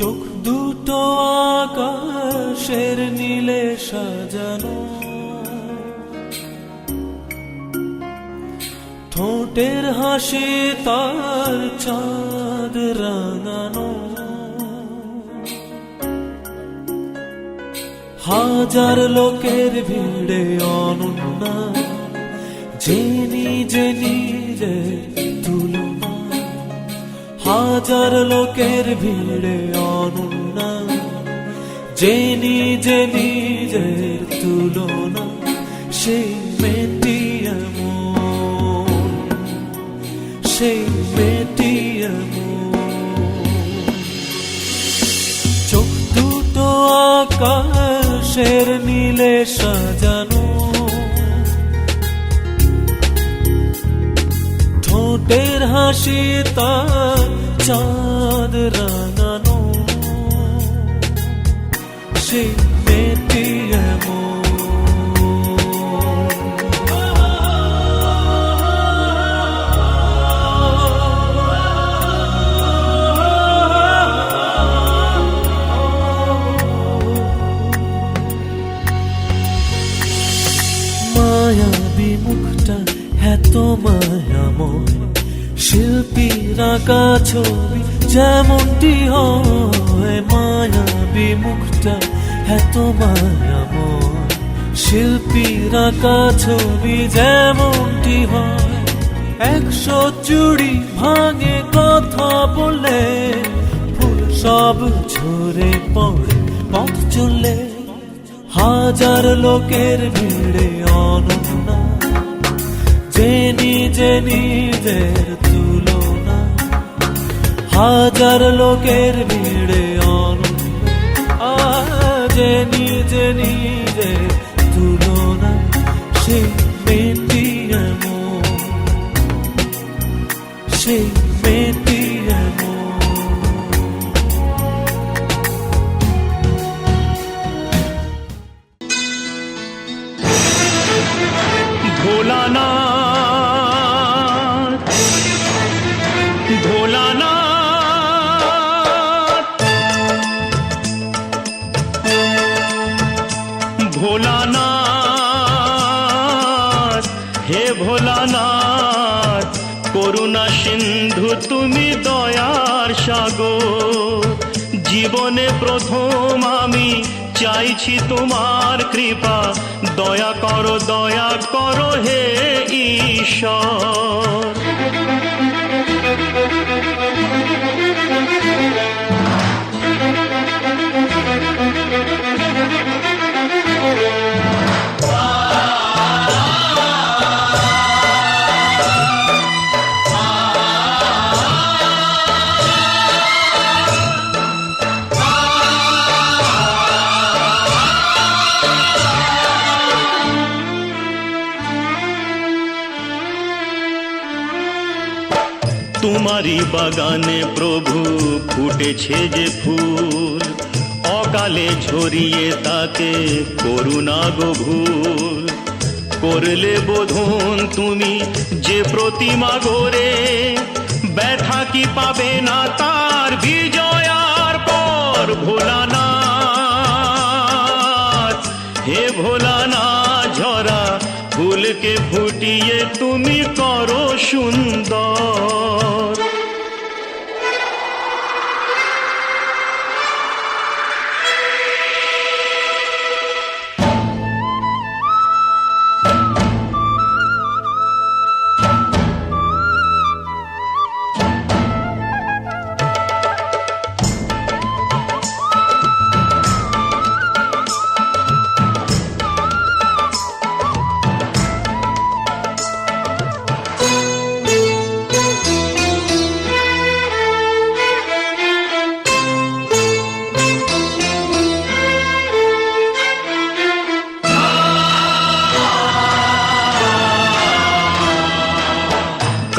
চোখ দুটো আকাশের নীলে সাজানো, ঠোঁটের হাসি তার চাঁদ রাঙানো, হাজার লোকের ভিড়ে অনন্যা, যে নিজে নিজে তুলনা, হাজার লোকের ভিড়ে অনন্যা, যে নিজে নিজের তুলনা, সেই মেয়েটি এমন, সেই মেয়েটি এমন। চোখ দুটো আকাশের নীলে সাজানো, ঠোঁটের হাসি তার চাঁদ রাঙানো, সেই মেয়েটি এমন। মায়াবী মুখটা এত মায়াময়, শিল্পীর আঁকা ছবি যেমনটি হয়। মায়াবী মুখটা এত মায়াময়, শিল্পীর আঁকা ছবি যেমনটি হয়। 100 চুড়ি ভাঙে কথা বলে, ফুল সব ঝরে পড়ে পথ চলে, হাজার লোকের ভিড়ে অনন্যা, যে নিজে নিজের তুলনা, হাজার লোকের ভিড়ে অনন্যা, যে নিজে নিজের তুলনা, সেই মেয়েটি এমন, সেই মেয়েটি এমন। ভোলানাথ, ভোলানাথ, ভোলানাথ, হে ভোলানাথ, করুণা সিন্ধু তুমি দয়ার সাগর। জীবনে প্রথম আমি চাইছি তোমার কৃপা, দয়া করো হে ঈশ্বর। তোমারি বাগানে প্রভু ফুটেছে যে ফুল, অকালে ঝরিয়ে তাতে করুণা গো ভুল। করলে বোধন তুমি যে প্রতিমা গড়ে, ব্যথা কি পাবে না তার বিজয়ার পর। ভোলানাথ, হে ভোলানাথ, ঝরা ফুলকে ফুটিয়ে তুমি করো সুন্দর।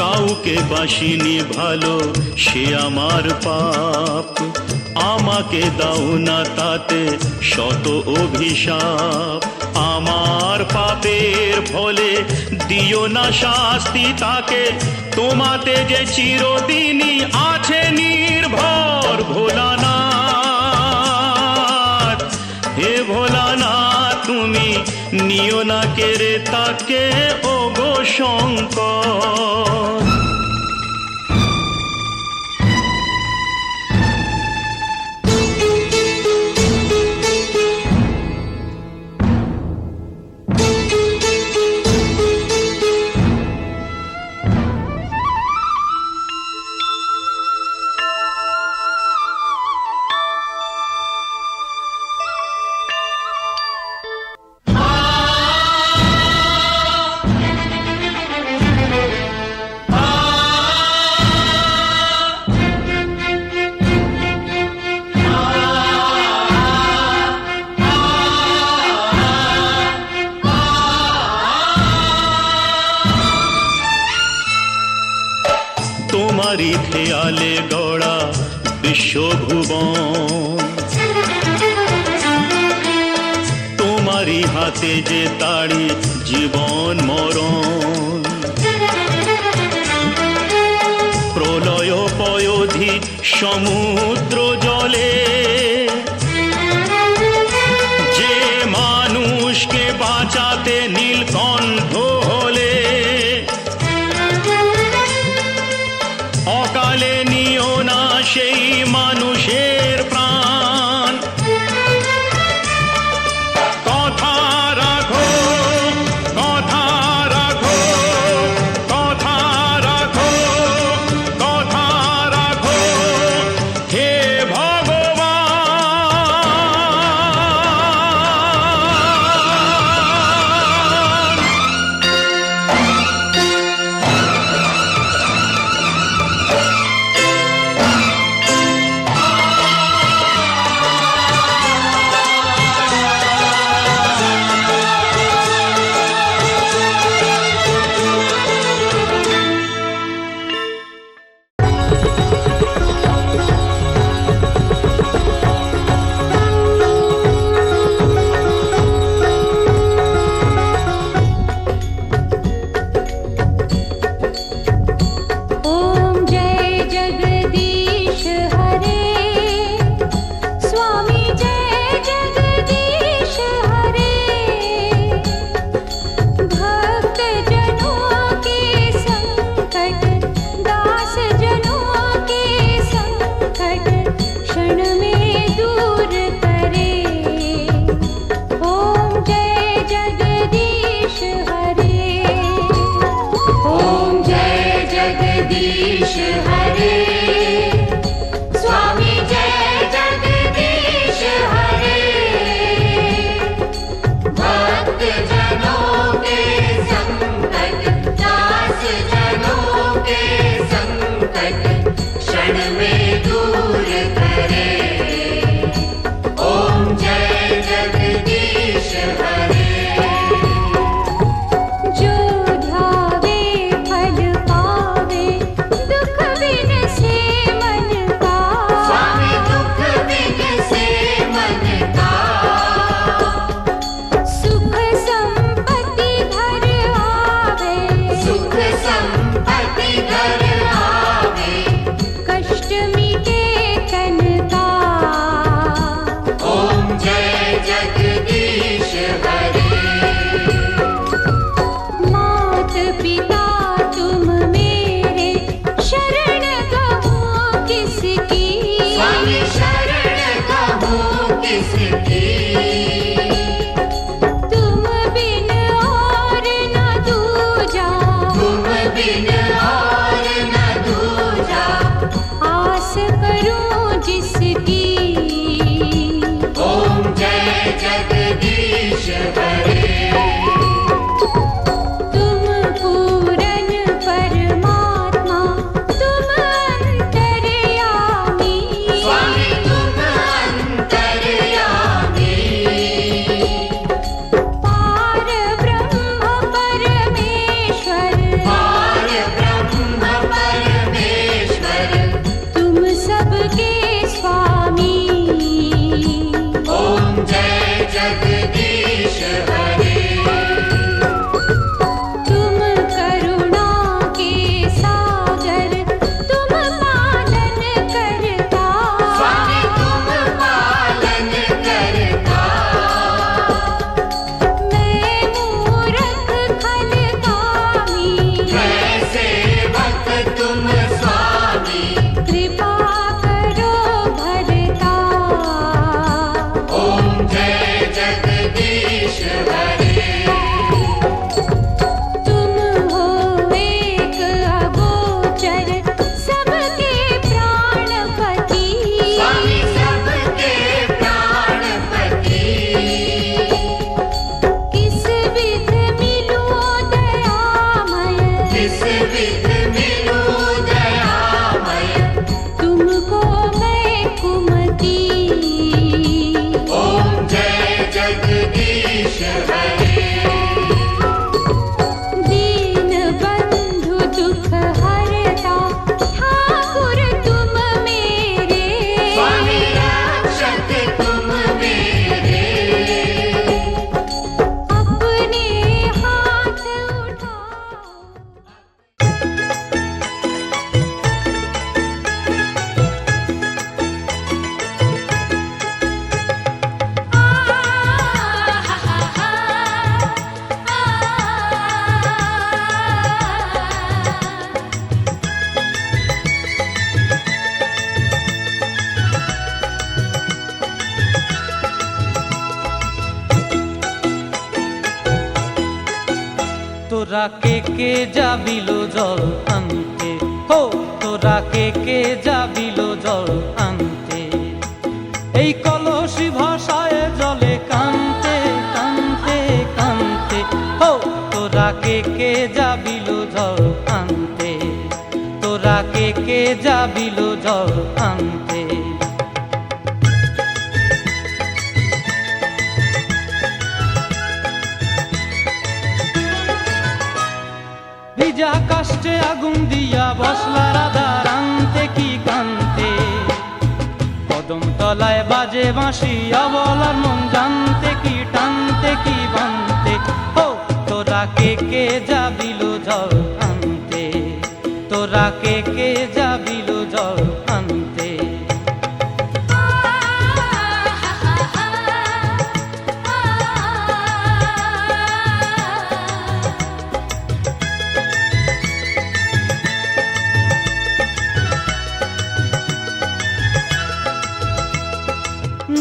কাউকে বাসিনি ভালো সে আমার পাপ, আমাকে দাও না তাতে শত অভিশাপ। আমার পাপের ফলে দিও না শাস্তি তাকে, তোমাতে যে চিরদিনই আছে নির্ভর। ভোলানাথ, নিও না কেড়ে তাকে ও গো শঙ্কর। তোমারি খেয়ালে গড়া বিশ্বভুবন, তোমারি হাতে যে তাড়ি জীবন মরণ। প্রলয় পয়োধি সমুদ্র জলে যে মানুষকে বাঁচাতে নীলকণ্ঠ হলে, অকালে নিও না সেই মানুষের প্রাণ। কথা রাখো, কথা রাখো, কথা রাখো, কথা রাখো, হে ভগবান। ओम जय जगदीश हरे, स्वामी जय जगदीश हरे। भक्त जनों के संकट, दास जनों के संकट क्षण में दूर करे। ओम जय जगदीश हरे, ओम जय जगदीश हरे, स्वामी जय जगदीश हरे। भक्त जनों के संकट, दास जनों के संकट क्षण में दूर करे। ओम जय जगदीश हरे। जो ध्यावे फल पावे, दुख बिन से मन का। स्वामी दुख बिन से मन का। सुख संपत्ति घर आवे, सुख संपत्ति घर आवे। कष्ट मिटे तन তোরা কে যাবিল জল আনতে, হো তোরা কে যাবিল জল আনতে, এই কলসি ভাষায় জলে কানতে কানতে কানতে, হো তোরা কে যাবিল জল আনতে, তোরা কে যাবিল জল আনতে। ভিজা কাষ্টে আগুন দিয়া বসলা রাধা রানতে কি কানতে, কদম তলায় বাজে বাঁশি অবলার মন জানতে কি টানতে কি বানতে, ও তোরা কে যাবিল জল আনতে, তোরা কে যাবিল জল আনতে।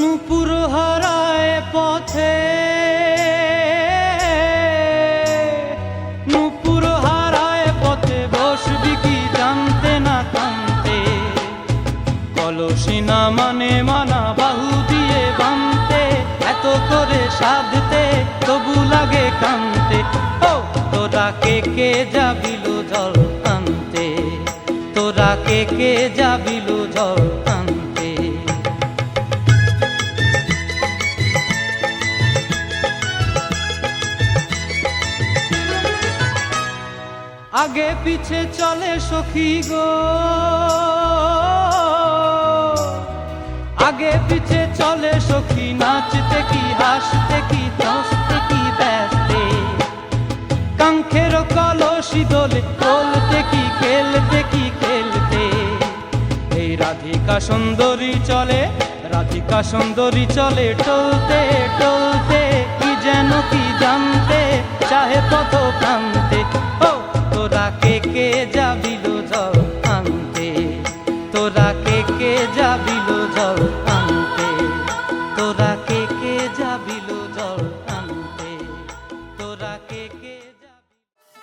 নূপুর হারায় পথে, নূপুর হারায় পথে বসবি কি জানতে না কানতে, কলসি না মানে মানা বাহু দিয়ে বানতে, এত করে সাধতে তবু লাগে কানতে, ও তোরা কে যাবিল জল আনতে, তোরা কে যাবিল জল আনতে। আগে পিছে চলে সখী গো, আগে পিছে চলে সখী, নাচতে কি হাসতে কি হাসতে কি ব্যস্তে, কাঙ্ক্ষের কলসি দোলে বলতে কি খেলতে কি খেলতে, এই রাধিকা সুন্দরী চলে, রাধিকা সুন্দরী চলে টলতে টলতে, কি যেন কি জানতে চাহে পথ প্রান্তে, ও তোরা কে যাবিল জল আনতে, তোরা কে যাবিল জল আনতে, তোরা কে যাবিল জল আনতে, তোরা কে যাবিল।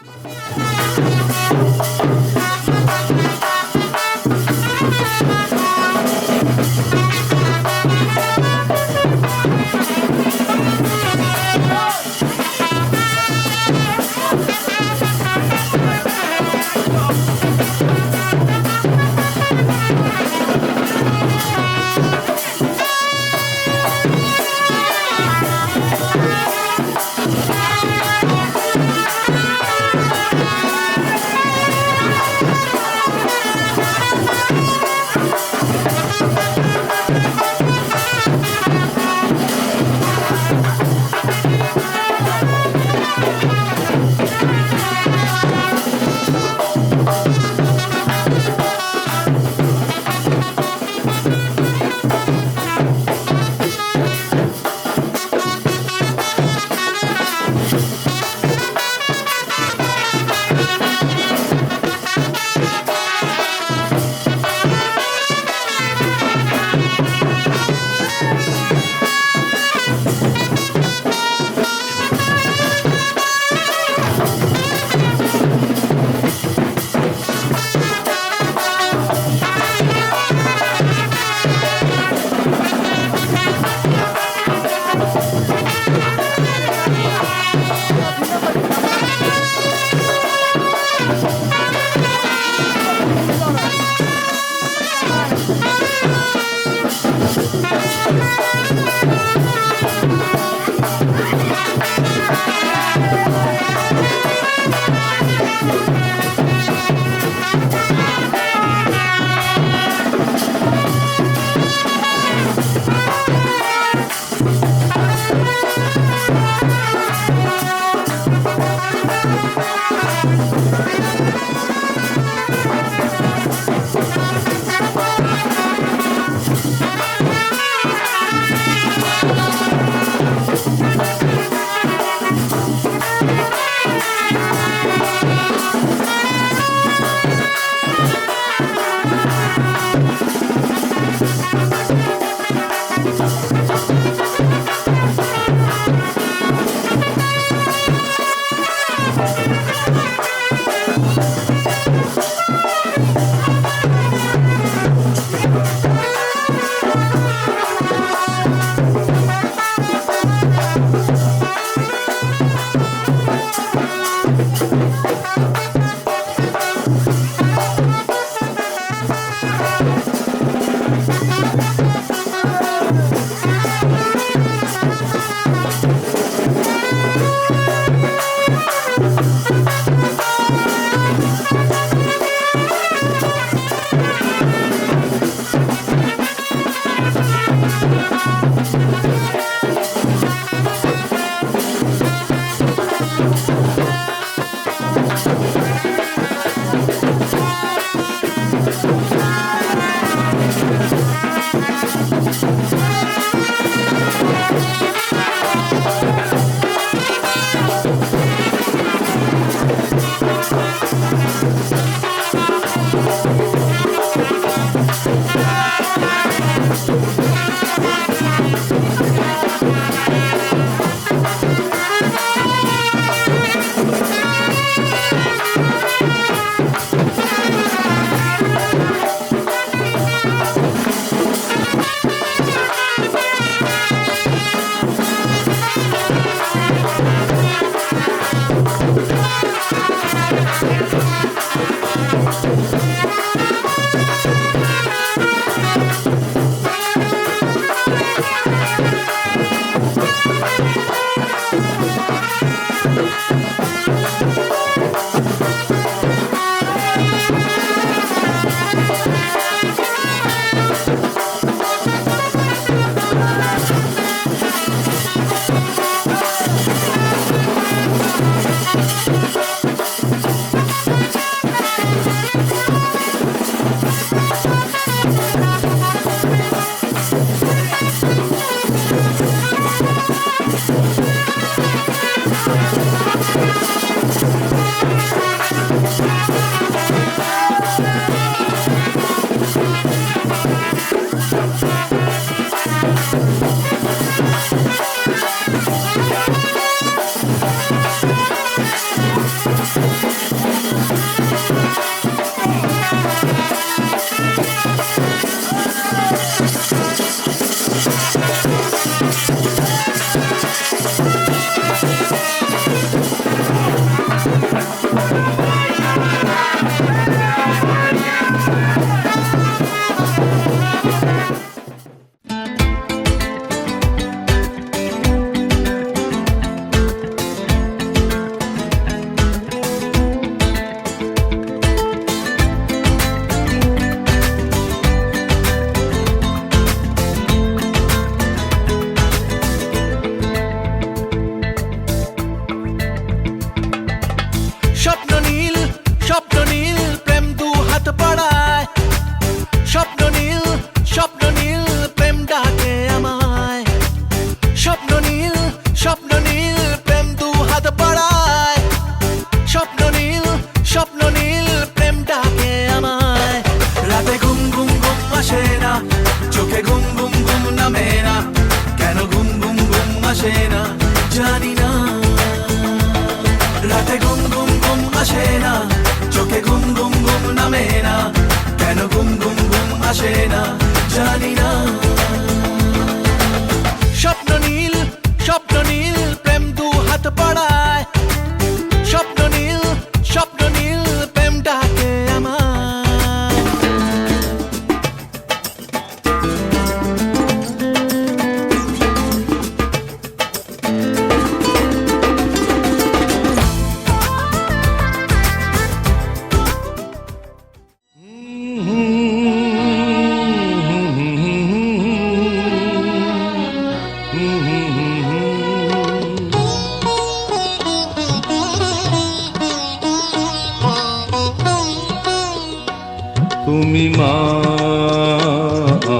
তুমি মা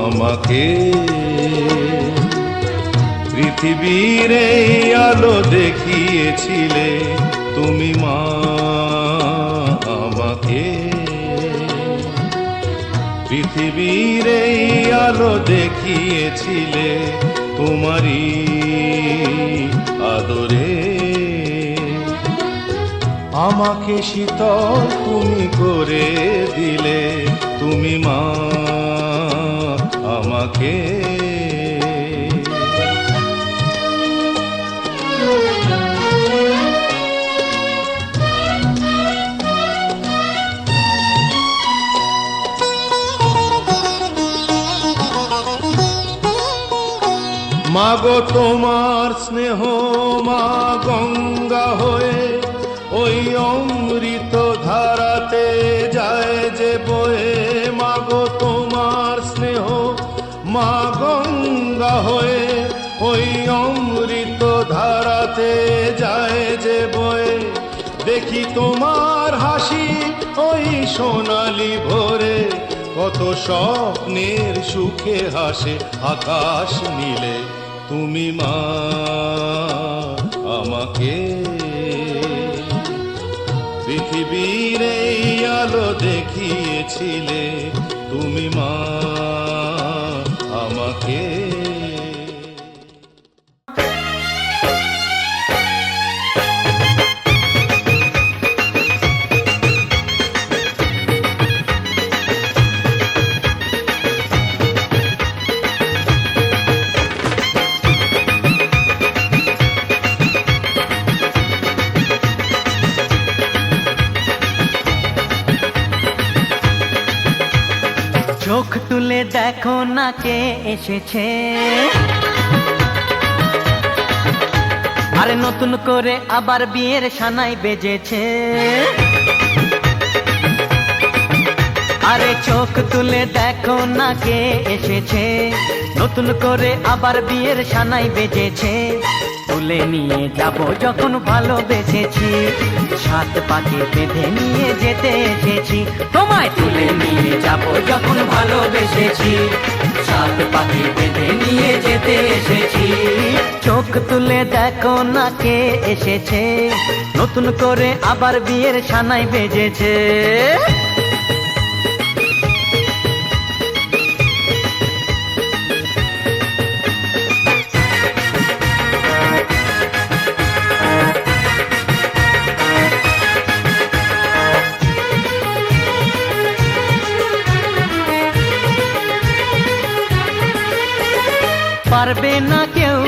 আমাকে পৃথিবীর এই আলো দেখিয়েছিলে, তুমি মা আমাকে পৃথিবীর এই আলো দেখিয়েছিলে, তোমারই আদরে আমাকে শীতল তুমি করে দিলে, তুমি মা আমাকে। মাগো তোমার স্নেহ মা গঙ্গা হয়ে ওই অমৃত ধারাতে যায় যে বয়ে, মাগো তোমার স্নেহ মা গঙ্গা হয়ে ওই অমৃত ধারাতে যায় যে বয়ে, দেখি তোমার হাসি ওই সোনালি ভোরে, কত স্বপ্নের সুখে হাসে আকাশ নীলে, তুমি মা আমাকে পৃথিবীর এই আলো দেখিয়েছিলে, তুমি মা আমাকে। চোখ তুলে দেখো না কে এসেছে, আরে নতুন করে আবার বিয়ের সানাই বেজেছে। আরে চোখ তুলে দেখো না কে এসেছে, নতুন করে আবার বিয়ের সানাই বেজেছে। তুলে নিয়ে যাব যখন ভালোবেসেছি, সাত পাকে বেঁধে নিয়ে যেতে এসেছি। তোমায় তুলে নিয়ে যাব যখন ভালোবেসেছি, সাত পাকে বেঁধে নিয়ে যেতে এসেছি। চোখ তুলে দেখো না কে এসেছে, নতুন করে আবার বিয়ের সানাই বেজেছে। পারবে না কেউ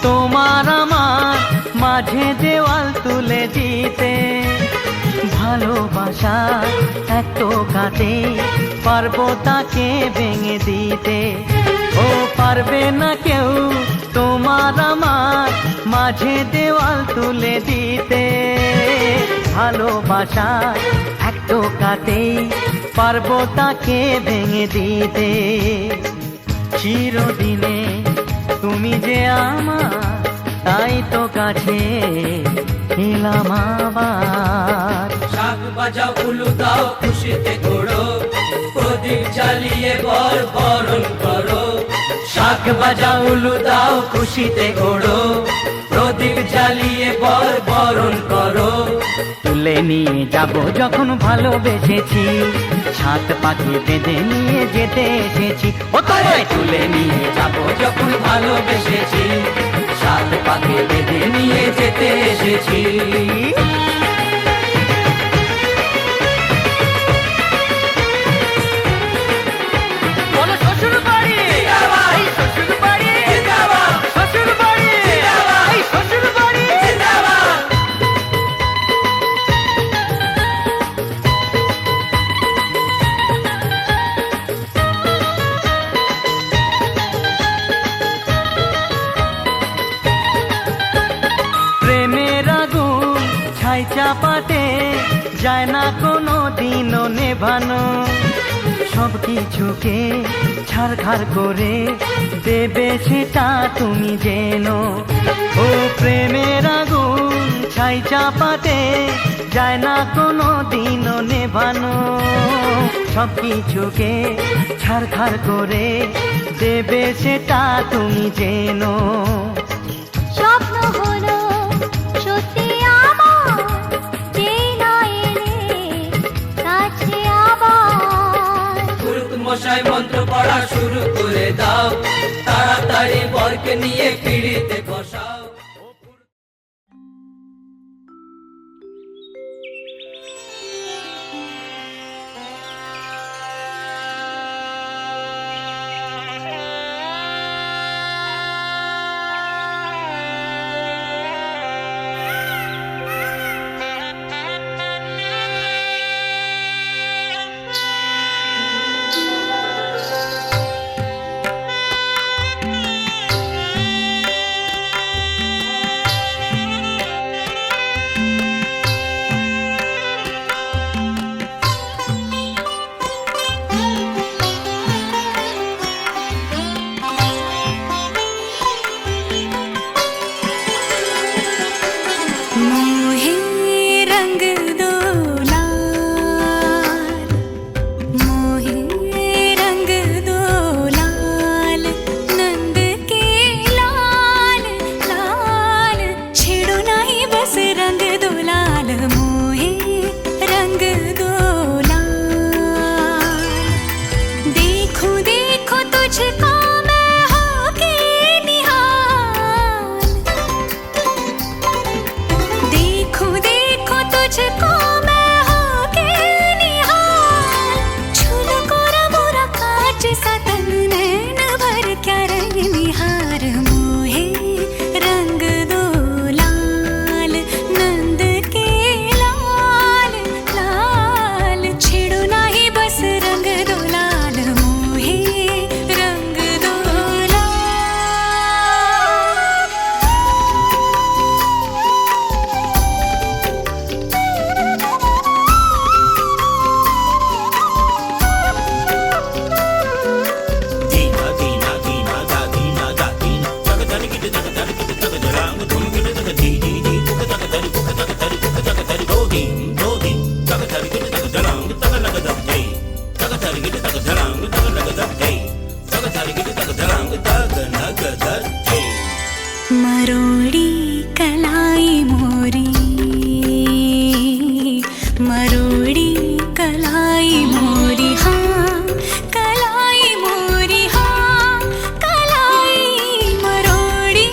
তোমার আমার মাঝে দেওয়াল তুলে দিতে, ভালোবাসা এত কাটে পারবো তাকে ভেঙে দিতে। ও পারবে না কেউ তোমার আমার মাঝে দেওয়াল তুলে দিতে, ভালোবাসা এত কাটে পারবো তাকে ভেঙে দিতে। চিরদিনে তুমি যে আমার, তাই তো কাছে এলাম আবার। শাক বাজাও উলু দাও খুশিতে ঘোড়ো, প্রদীপ জ্বালিয়ে বরণ করো। শাক বাজাও উলু দাও খুশিতে ঘোড়ো, প্রদীপ জ্বালিয়ে বরণ করো। তুলে নিয়ে যাব যখন ভালোবেসেছি, সাত পাকে বেঁধে নিয়ে যেতে এসেছি। ও তোমায় তুলে নিয়ে যাব যখন ভালোবেসেছি, সাত পাকে বেঁধে নিয়ে যেতে এসেছি। শ্বশুর বাড়ি, শ্বশুর বাড়ি, শ্বশুর বাড়ি, শ্বশুর বাড়ি। প্রেমের আগুন ছাই চাপাতে যায় না কোনো দিনও নেভানো, সব কিছুকে ছাড়খাড় করে দেবে সেটা তুমি জেনো। ও প্রেমের আগুন ছাই চাপাতে যায় না কোনো দিনও নেভানো, সব কিছুকে ছাড়খাড় করে দেবে সেটা তুমি জেনো। স্বপ্ন হলো সত্যি আমার, যে না এলে কাছে আবার। পুরুত মশাই মন্ত্র পড়া শুরু করে দাও, তাড়াতাড়ি বরকে নিয়ে পিড়িতে বসাও। मरोड़ी कलाई मोरी, मरोड़ी कलाई मोरी, हाँ कलाई मोरी, हाँ कलाई मरोड़ी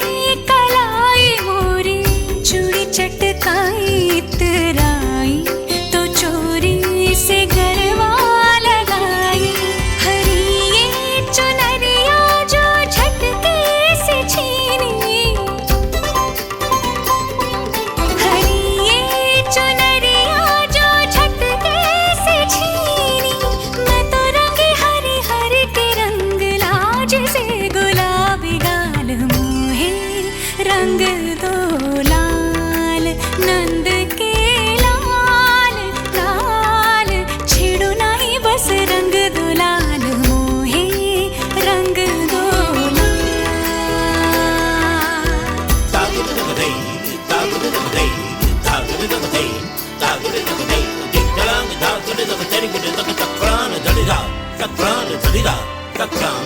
कलाई मोरी। चूड़ी चटकाई इतराई तो चोरी से गरबा लगाई। हरी ये चुनरिया जो झटके से छीनी, हरी ये चुनरिया जो झटके से छीनी। मैं तो रंगी हरी हरी के रंग लाज से, गुलाबी गाल मोहे रंग दो लाल, नंद के लाल लाल। छेड़ो नहीं बस रंग दो लाल मोहे रंग दो लाल।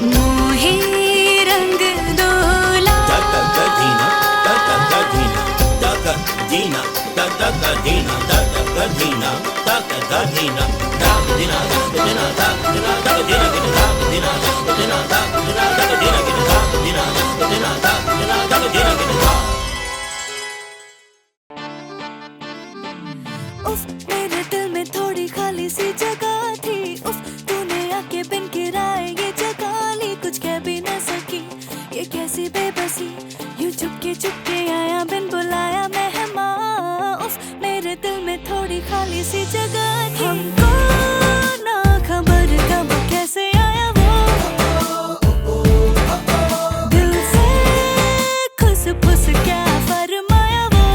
मोहे रंग दो उफ मेरे दिल में थोड़ी खाली सी जगह थी। उफ तूने आके बिन किराए ये जगह ली। कुछ कह भी न सकी ये कैसी बेबसी, यूं चुपके आया बिन बुलाया मेहमान। उफ मेरे दिल में थोड़ी खाली सी जगह थी। हमको ना खबर कब कैसे आया वो, दिल से खुस क्या फरमाया वो।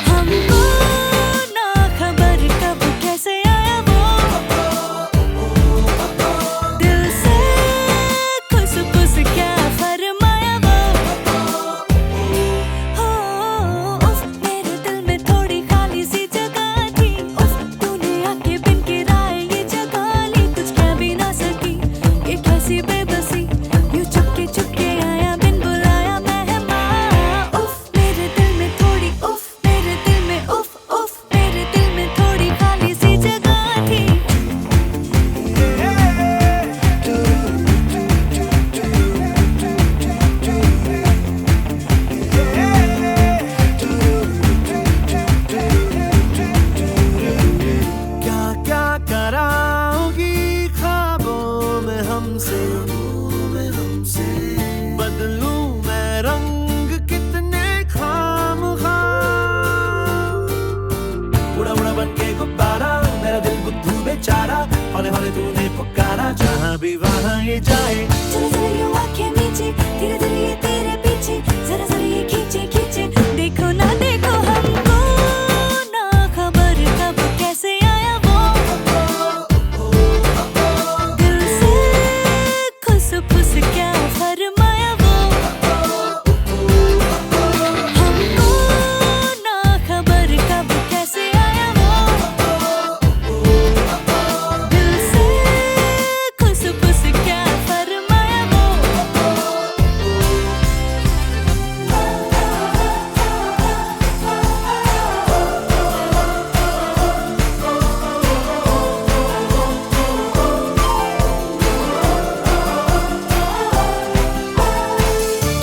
हमको ना खबर कब कैसे आया वो, दिल से खुस क्या फरमाया वो। हो उफ मेरे दिल में थोड़ी खाली सी जगह थी। उफ तूने आके बिन किराए ये जगह ली। कुछ कह भी ना सकी ये कैसी बेबसी, यूं चुपके आया बिन बुलाया मेहमान। उफ मेरे दिल में थोड़ी, उफ मेरे दिल में, उफ मेरे दिल में थोड़ी खाली सी जगह थी। क्या क्या कराओगी ख्वाबों में हमसे, बदलूं मैं रंग कितने खामखा। उड़ा उड़ा बन के गुब्बारा, मेरा दिल बुद्धू बेचारा। हौले हौले तूने पुकारा, जहाँ भी वहाँ ये जाए। जरा जरा यूं आंखें नीचे, धीरे धीरे ये तेरे पीछे। जरा ये खींचे देखो ना देखो। हमको ना खबर कब कैसे आया वो, दिल से खुस क्या फरमाया वो। हमको ना खबर कब कैसे आया वो, दिल से खुस क्या फरमाया वो।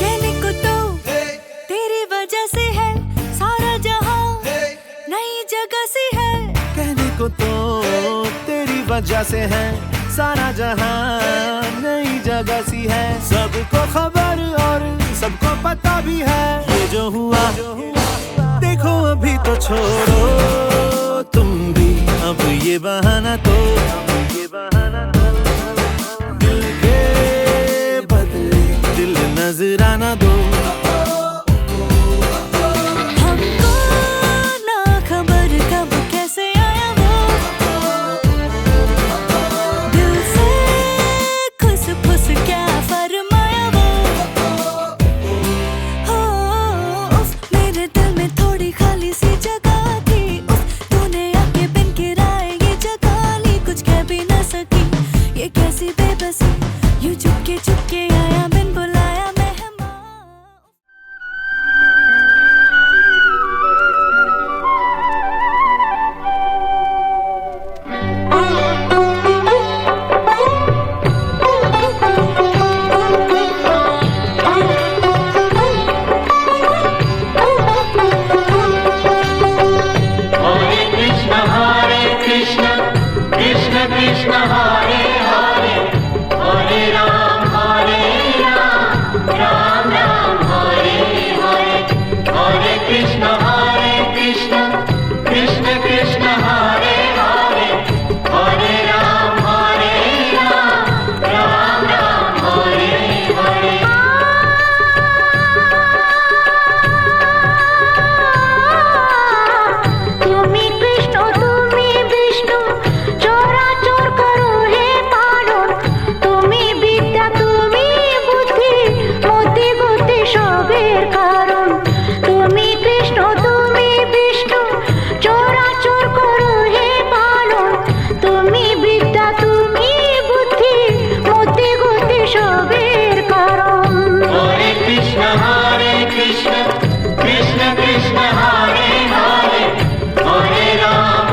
कहने को तो तेरी वजह से है सारा जहां, नई जगह सी है। कहने को तो तेरी वजह से है सारा जहां, नई जगह सी है। सबको खबर और सबको पता भी है ये जो हुआ। देखो अभी तो छोड़ो तुम भी अब ये बहाना तो, दिल के बदले दिल नजराना दो। हमको ना खबर कब कैसे आया वो, दिल से खुस क्या फरमाया वो। हो उफ मेरे दिल में थोड़ी खाली सी जगह थी। उफ तूने आके बिन किराए ये जगह ली। কৃষ্ণ হরে হরে হরে রাম রাম রাম হরে হরে হরে কৃষ্ণ কৃষ্ণ কৃষ্ণ হরে হরে হরে রাম রাম রাম হরে হরে তুমি কৃষ্ণ তুমি বিষ্ণু চরাচর করো হে পালন তুমি বিদ্যা তুমি বুদ্ধি মতি গতি সবের কারণ তুমি কৃষ্ণ তুমি বিষ্ণু চরাচর করো হে পালন তুমি বিদ্যা তুমি বুদ্ধি মতি গতি সবের কারণ হরে কৃষ্ণ কৃষ্ণ কৃষ্ণ হরে হরে হরে রাম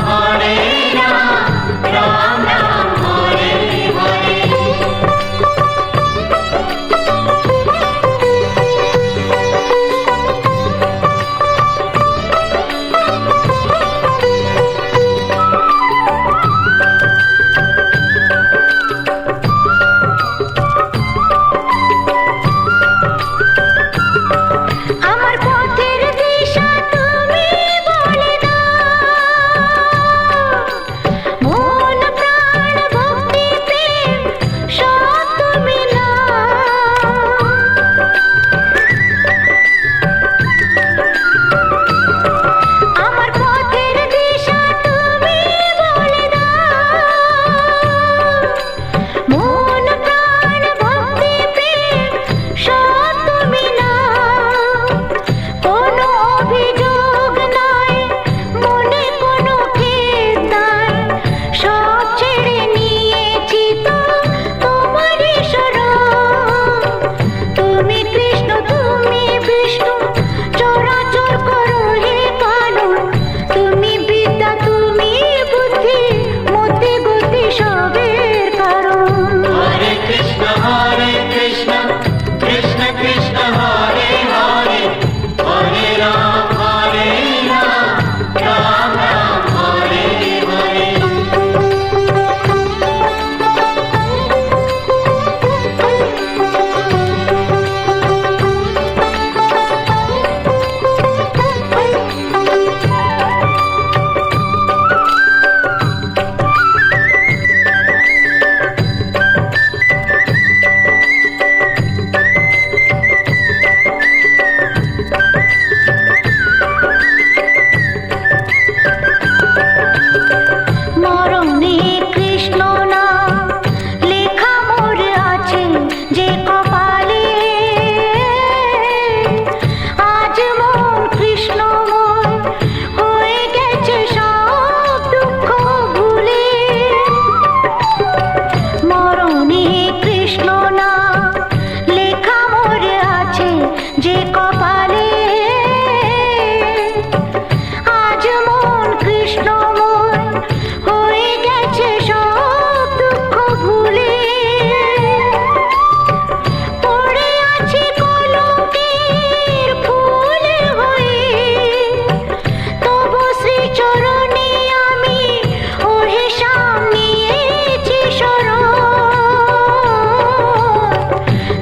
রাম রাম হরে হরে আমার পথের দিশা তুমি বলে দাও মন প্রাণ ভক্তি প্রেম সব তুমি নাও আমার পথের দিশা তুমি বলে দাও মন প্রাণ ভক্তি প্রেম সব তুমি নাও কোনো অভিযোগ নাই মনে কোনো খেদ নাই সব ছেড়ে নিয়েছি তো তোমারই শরণ তুমি কৃষ্ণ তুমি বিষ্ণু চরাচর করো হে পালন তুমি বিদ্যা তুমি বুদ্ধি মতি গতি সবের কারণ হরে কৃষ্ণ কৃষ্ণ কৃষ্ণ হরে হরে হরে রাম রাম রাম হরে হরে মরণে কৃষ্ণ নাম লেখা মোর আছে যে কপালে আজ মন কৃষ্ণময় হয়ে গেছে সব দুঃখ ভুলে মরণে কৃষ্ণ নাম লেখা মোর আছে যে কপালে আজ মন কৃষ্ণময় হয়ে গেছে সব দুঃখ ভুলে পড়ে আছি কলঙ্কের ফুল হয়ে তবু শ্রীচরণে আমি ওহে সামনিয়েছি শরণ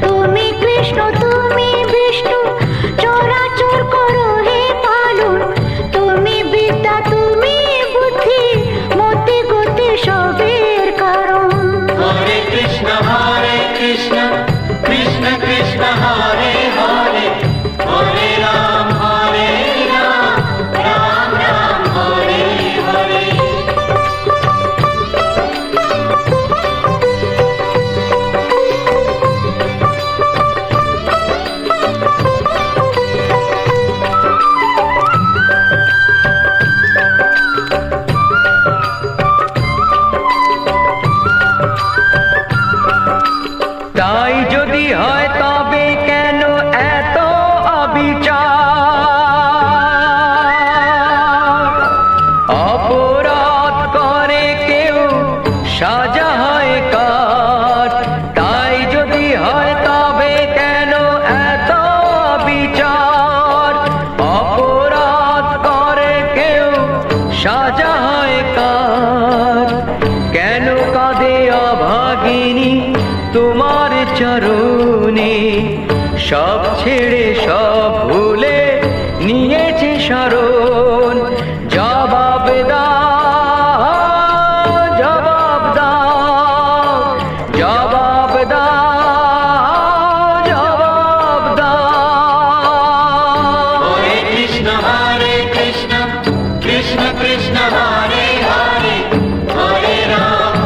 তুমি কৃষ্ণ তুমি বিষ্ণু চরাচর করো হে পালন তুমি বিদ্যা তুমি বুদ্ধি মতি গতি সবের কারণ হরে কৃষ্ণ কৃষ্ণ কৃষ্ণ হরে হরে হরে রাম রাম রাম হরে হরে তাই যদি হয় তবে কেন এত অবিচার অপরাধ করে কেউ সাজা হয় কার তাই যদি হয় তবে কেন এত অবিচার অপরাধ করে কেউ সাজা হয় কার কেন চরণে সব ছেড়ে সব ভুলে নিয়েছে শরণ। জবাব দাও, জবাব দাও, জবাব দাও, জবাব দাও। হরে কৃষ্ণ কৃষ্ণ কৃষ্ণ হরে হরে, হরে রাম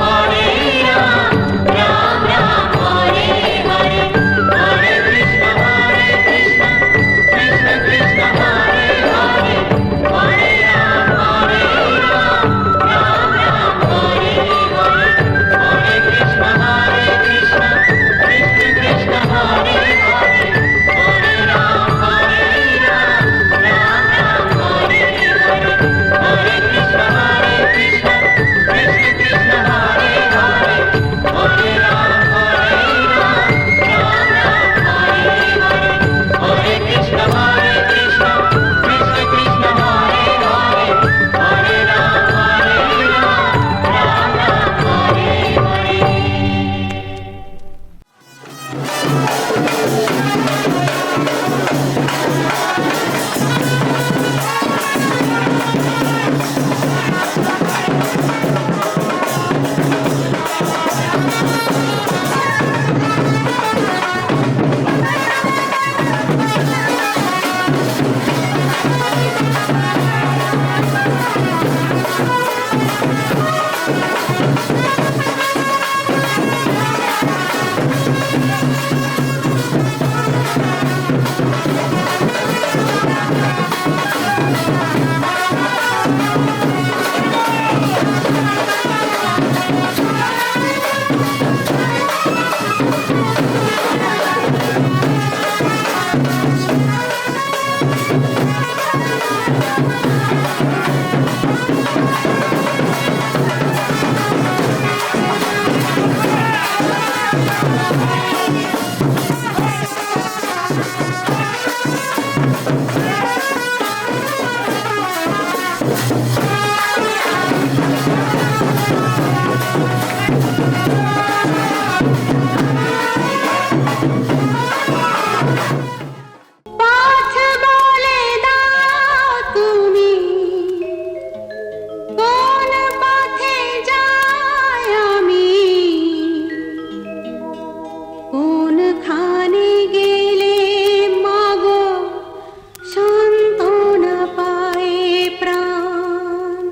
রাম রাম হরে হরে, হরে কৃষ্ণ কৃষ্ণ কৃষ্ণ হরে হরে, হরে রাম রাম রাম হরে হরে, হরে কৃষ্ণ কৃষ্ণ কৃষ্ণ হরে হরে, হরে রাম রাম রাম হরে হরে, হরে কৃষ্ণ কৃষ্ণ কৃষ্ণ হরে হরে, হরে রাম রাম রাম হরে হরে, হরে কৃষ্ণ কৃষ্ণ কৃষ্ণ হরে হরে, হরে রাম রাম রাম হরে পথ বলে দাও তুমি, কোন পথে যাই আমি, কোনখানে গেলে মাগো সান্ত্বনা পায় প্রাণ।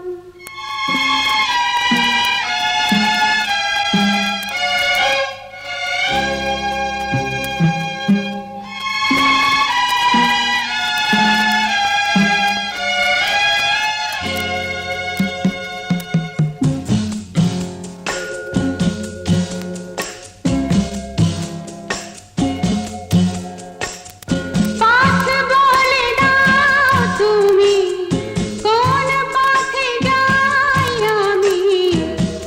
পথ বলে দাও তুমি, কোন পথে যাই আমি,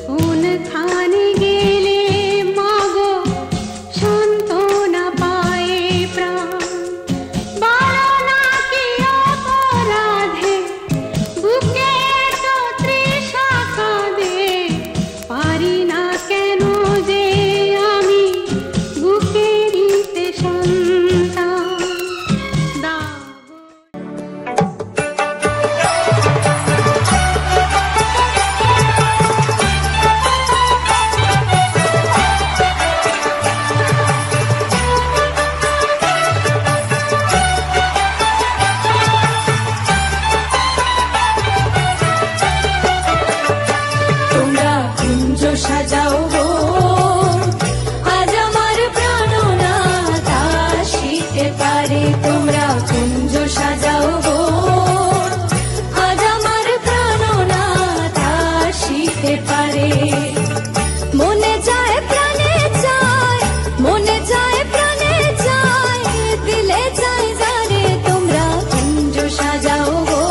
কোনখানে গেলে মাগো সান্ত্বনা পায় প্রাণ। বলো না কি অপরাধে বুকে এত তৃষা কাঁদে, পারি না কেন যে আমি বুকেরিতে সন্তান দাও। তোমরা কুঞ্জ সাজাও গো, আজ আমার প্রাণনাথ আসিতে পারে। তোমরা কুঞ্জ সাজাও গো, আজ আমার প্রাণনাথ আসিতে পারে। মনে যায় প্রাণে চায়, মনে যায় প্রাণে চায়, দিলে চায় যারে। তোমরা কুঞ্জ সাজাও গো,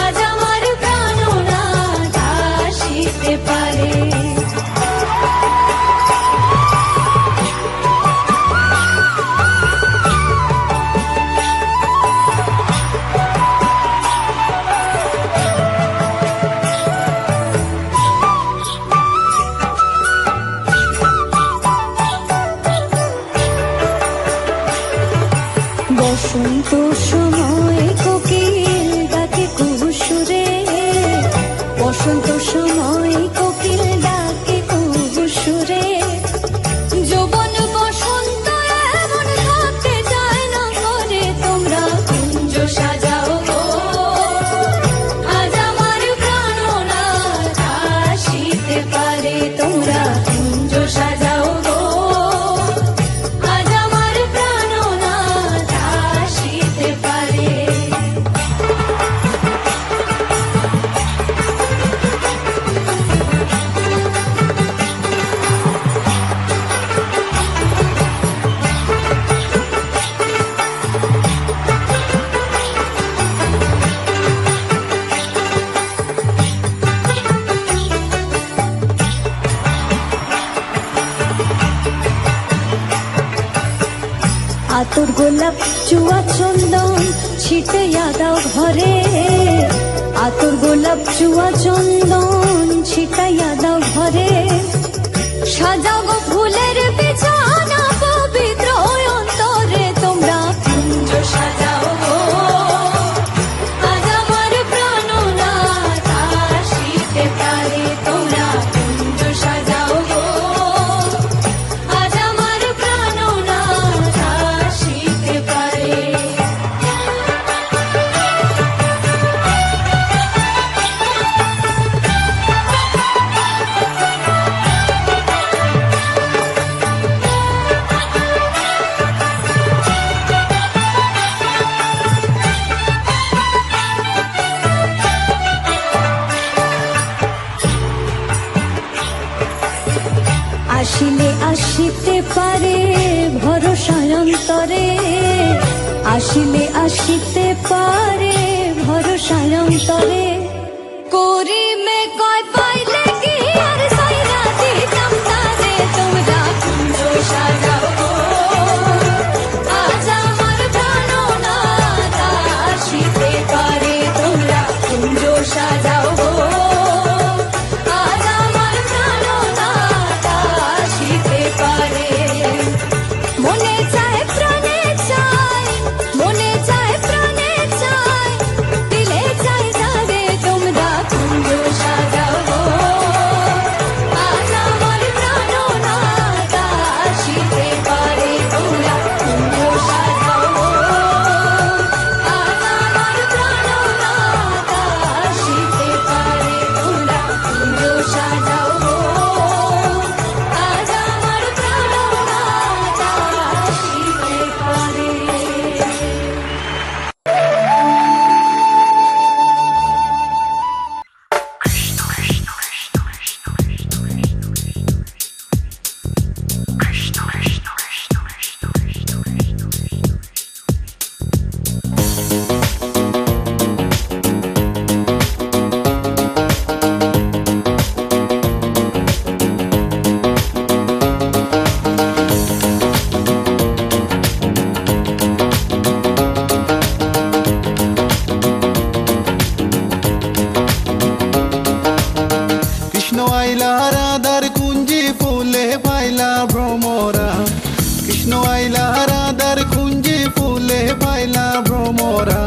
আজ আমার প্রাণনাথ আসিতে পারে। আতর গোলাপ চুয়া চন্দন ছিটাইয়া দাও ঘরে আতর গোলাপ চুয়া চন্দন ছিটাইয়া দাও ঘরে সাজাও গো ফুলের বিছানা পবিত্র অন্তরে তোমরা কুঞ্জ সাজাও গো আজ আমার প্রাণনাথ আসিতে পারে তোমরা কুঞ্জ সাজাও গো আজ আমার প্রাণনাথ আসিতে পারে আসিলে আসিতে পারে ভরসা অন্তরে আসিলে আসিতে পারে ভরসা অন্তরে করি মে কয় পাইলে কি আর সাইরা দিতাম তারে তোমরা কুঞ্জ সাজাও গো আজ আমার প্রাণনাথ আসিতে পারে তোমরা কুঞ্জ সাজাও গো আজ আমার প্রাণনাথ আসিতে পারে মনে চায় প্রাণে চায় মনে চায় প্রাণে চায় দিলে চায় যাবে তোমরা কুঞ্জ সাজাও গো আজ আমার প্রাণনাথ আসিতে পারে তোমরা কুঞ্জ সাজাও গো আজ আমার প্রাণনাথ আসিতে পারে তোমরা কুঞ্জ সাজাও গো আজ আমার প্রাণনাথ আসিতে পারে কৃষ্ণ আইলা রাধার কুঞ্জি ফুলে পাইলা ভ্রমরা কৃষ্ণ আইলা রাধার কুঞ্জি ফুলে পাইলা ভ্রমরা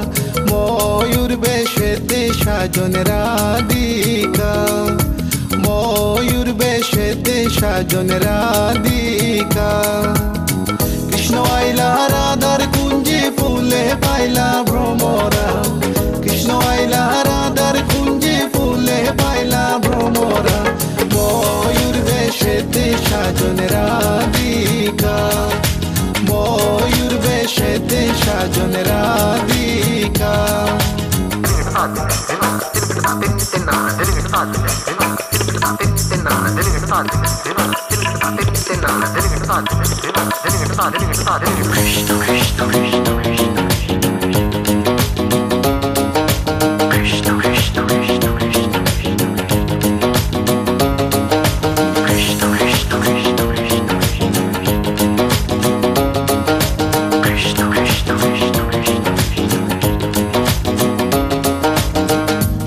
ময়ূর বেশেতে সাজন রাধিকা ময়ূর বেশেতে সাজন রাধিকা কৃষ্ণ আইলা রাধার কুঞ্জি ফুলে পাইলা ভ্রমরা কৃষ্ণ আইলা রাধার কুঞ্জি ফুলে পাইলা ভ্রমরা ময়ূর বেশেতে সাজন রাধিকা ময়ূর বেশেতে সাজন রাধিকা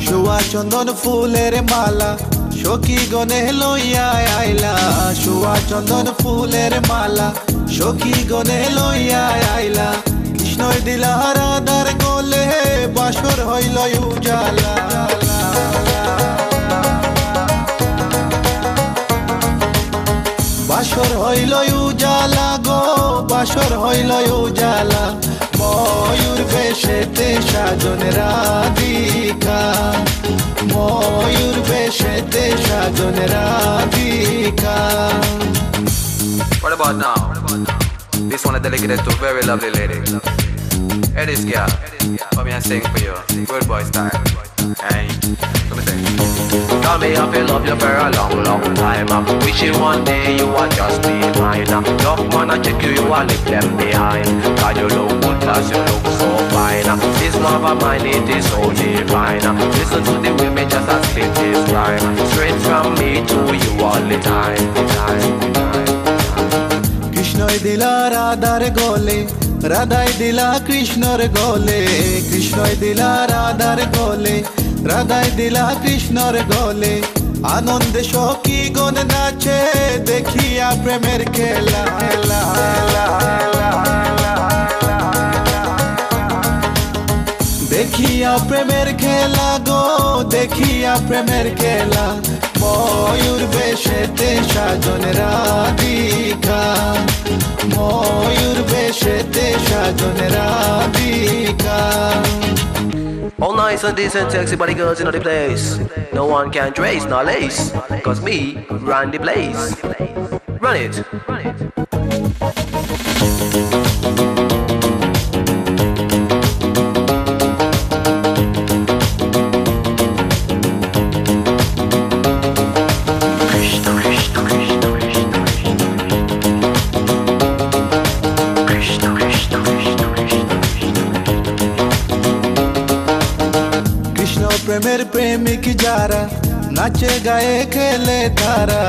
শোয়া চন্দন ফুলের মালা সখী গনে লইয়া আইলা শোয়া চন্দন ফুলের মালা সখী গনে লইয়া আইলা কৃষ্ণই দিলা রাধার গলে বাসর হইল উজালা বাসর হইল উজালা গো বাসর হইল উজালা ময়ূর বেশেতে সাজন রাধিকা ময়ূর বেশেতে সাজন Radhika What about now? This one is dedicated to a very lovely lady. Hey, this girl, come here and sing for you. Good boy style. Hey, let me sing. Tell me I've been love you for a long, long time. Wishing one day you would just be mine. Love man, I check you, you will leave them behind. God, you look good, plus you look so fine. This love of mine, it is so divine. Listen to the women just as split this rhyme. Straight from me to you all the time. কৃষ্ণই দিলা রাধার গলে রাধাই দিলা কৃষ্ণর গলে, কৃষ্ণই দিলা রাধার গলে, রাধাই দিলা কৃষ্ণর গলে। আনন্দে সখী গণ নাচে দেখিয়া প্রেমের খেলা। দেখিয়া প্রেমের খেলা গো, দেখিয়া প্রেমের খেলা। ময়ূর বেশেতে সাজন রাধিকা, ময়ূর বেশেতে সাজন Radhika. All nice and decent, sexy body girls in the place. No one can trace nor lace, cause me run the place. Run it. প্রেমের প্রেমিক যারা নাচে গায়ে খেলে তারা,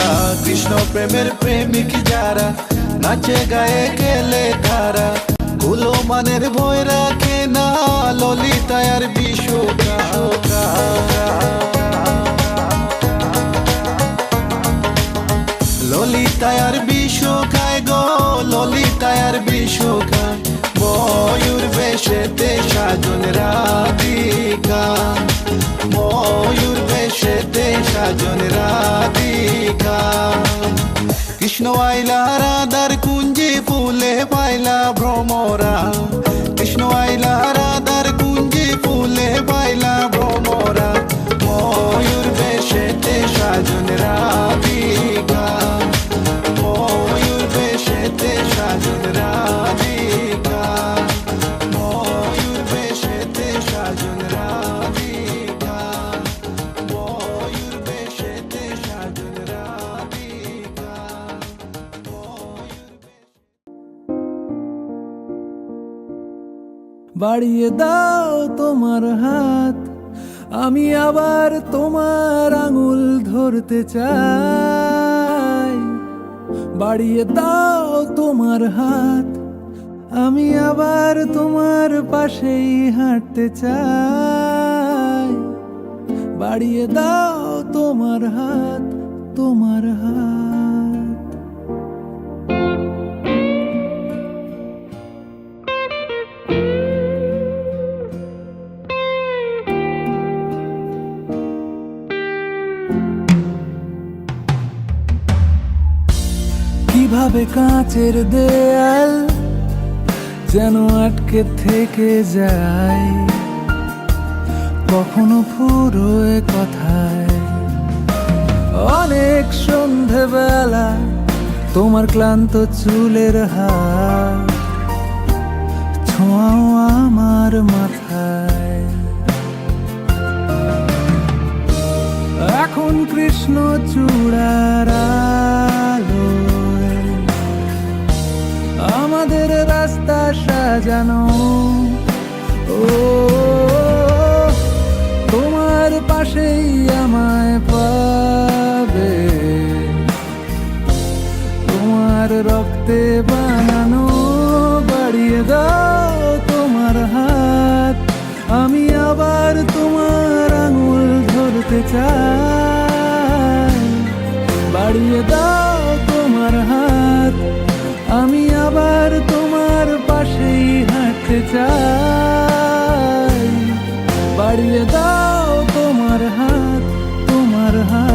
কৃষ্ণ প্রেমের প্রেমিক যারা নাচে গায়ে খেলে তারা। কুলো মানের ভয় রাখে না ললিতায় আর বিশোকা। ললিতায় আর বিশোকায় গো, ললিতায় আর বিশোকায়। ময়ূর বেশেতে সাজন রাধিকা, ময়ূর বেশেতে সাজন রাধিকা। কৃষ্ণ আইলা রাধার কুঞ্জি ফুলে পাইলা ভ্রমরা, কৃষ্ণ আইলা রাধার কুঞ্জি ফুলে পাইলা ভ্রমরা। ময়ূর বেশেতে সাজন রাধিকা, ময়ূর বেশেতে সাজন রাধিকা, ময়ূর বেশেতে সাজন রাধিকা, ময়ূর বেশেতে সাজন রাধিকা, বাড়িয়ে দাও তোমার হাত, আমি আবার তোমার আঙুল ধরতে চাই। বাড়িয়ে দাও তোমার হাত, আমি আবার তোমার পাশেই হাঁটতে চাই। বাড়িয়ে দাও তোমার হাত, তোমার হাত। কিভাবে কাঁচের দেয়াল যেন আটকে থেকে যায়, কখনো ফুরোয় কথায়। অনেক সন্ধেবেলা তোমার ক্লান্ত চুলের হাত ছোঁয়াও আমার মাথায়। এখন কৃষ্ণ চূড়ার আলোয় আমাদের রাস্তা সাজানো। ও তোমার পাশেই আমায় পাবে, তোমার রক্তে বানানো। বাড়িয়ে দাও তোমার হাত, আমি আবার তোমার আঙুল ধরতে চাই। বাড়িয়ে দাও তোমার হাত, আমি আবার তোমার পাশেই হাঁটতে চাই। বাড়িয়ে দাও তোমার হাত, তোমার হাত।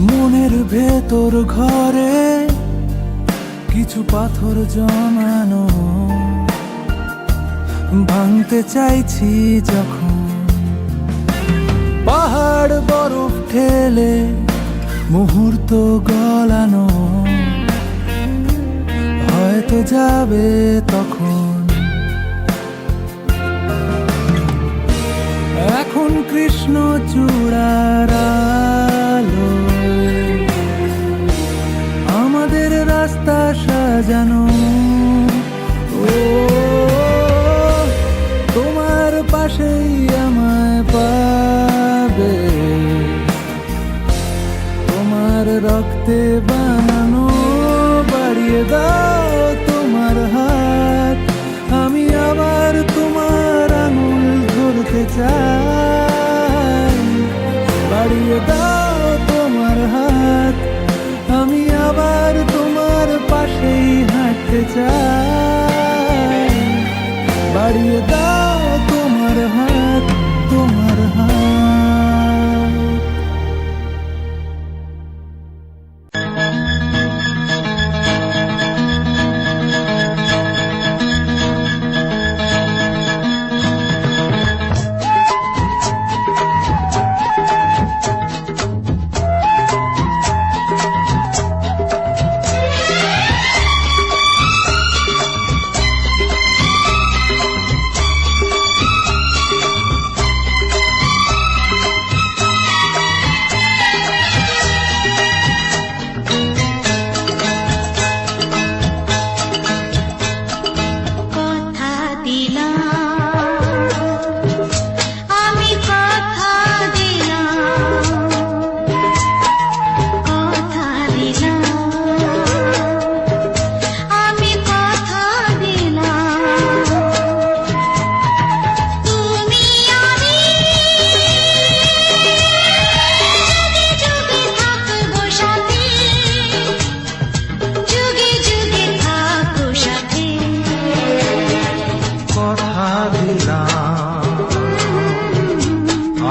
মনের ভেতর ঘরে কিছু পাথর জমানো, ভাঙতে চাইছি যখন পাহাড় বরফ ঠেলে মুহূর্ত গলানো হয়তো যাবে তখন। এখন কৃষ্ণ চূড়ার আলোয় আমাদের রাস্তা সাজানো। ও তোমার পাশেই আমায় পাবে, তোমার রক্তে বানানো। বাড়িয়ে দাও তোমার হাত, আমি আবার তোমার আঙুল ধরতে চাই। বাড়িয়ে দাও তোমার হাত, আমি আবার তোমার পাশেই হাঁটতে চাই। বাড়িয়ে দাও তোমার হাত, তোমার হাত।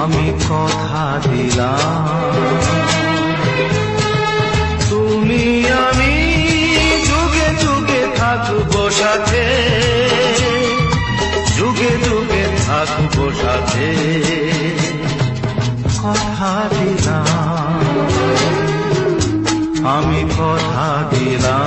আমি কথা দিলাম, তুমি আমি যুগে যুগে থাকবো সাথে, যুগে যুগে থাকবো সাথে। কথা দিলাম, আমি কথা দিলাম।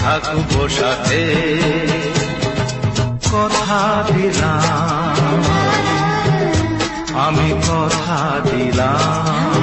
থাকবো সাথে, কথা দিলাম, আমি কথা দিলাম।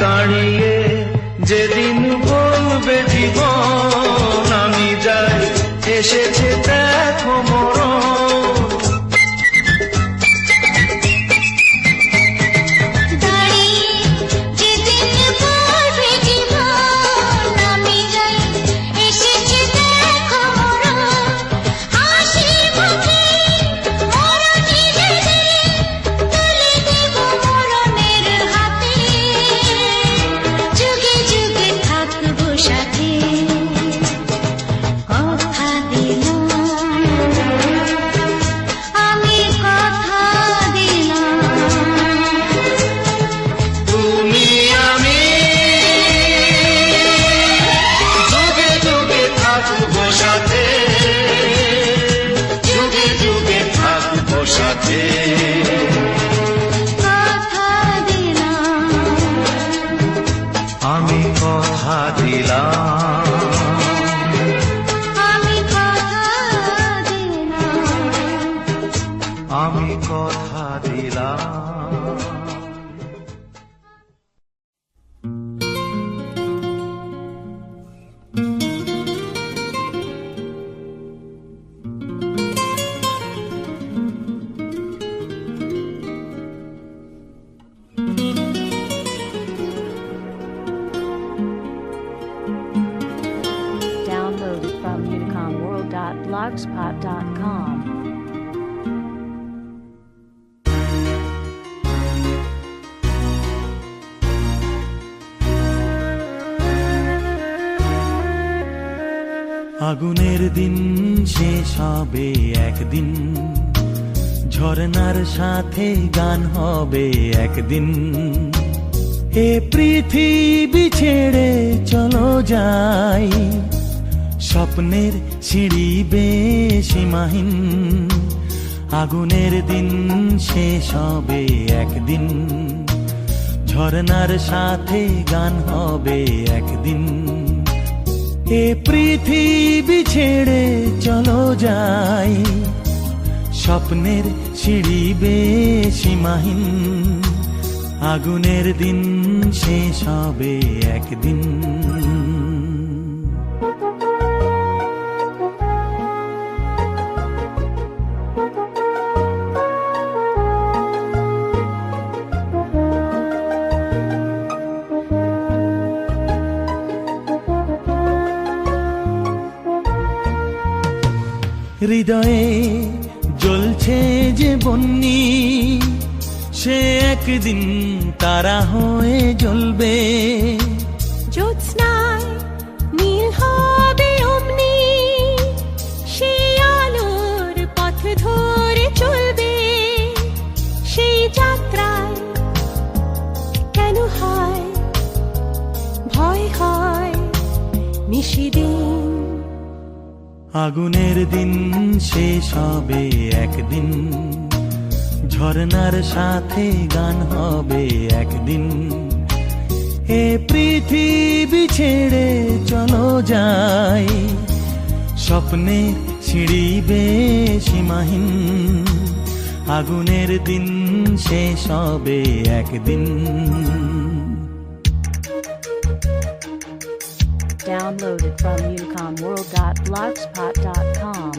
দাঁড়িয়ে যেদিন বলবে জীবন আমি যাই, এসেছে দেখো মরণ। আমি কথা দিলাম, আমি কথা দিলাম, আমি কথা দিলাম। Downloaded from unicomworld.blogspot.com. আগুনের দিন শেষ হবে একদিন, ঝরনার সাথে গান হবে একদিন। এ পৃথিবী ছেড়ে চলো যাই, স্বপ্নের সিঁড়ি বেসীমাহীন। আগুনের দিন শেষ হবে একদিন, ঝরনার সাথে গান হবে একদিন। এ পৃথিবী ছেড়ে চলো যাই, স্বপ্নের সিঁড়ি বেসীমাহীন। আগুনের দিন শেষ হবে একদিন। হৃদয়ে জ্বলছে যে বন্যি, সে একদিন তারা হয়ে জ্বলবে। জ্যোৎস্নায় নীল হবে অমনি, সেই আলোর পথ ধরে চলবে। সেই যাত্রায় কেন হয় ভয় হয় নিশিদিন। আগুনের দিন শেষ হবে একদিন, ঝরনার সাথে গান হবে একদিন। এ পৃথিবী ছেড়ে চলো যাই, স্বপ্নের সিঁড়ি বেসীমাহীন। আগুনের দিন শেষ হবে একদিন। Downloaded from unicomworld.blogspot.com.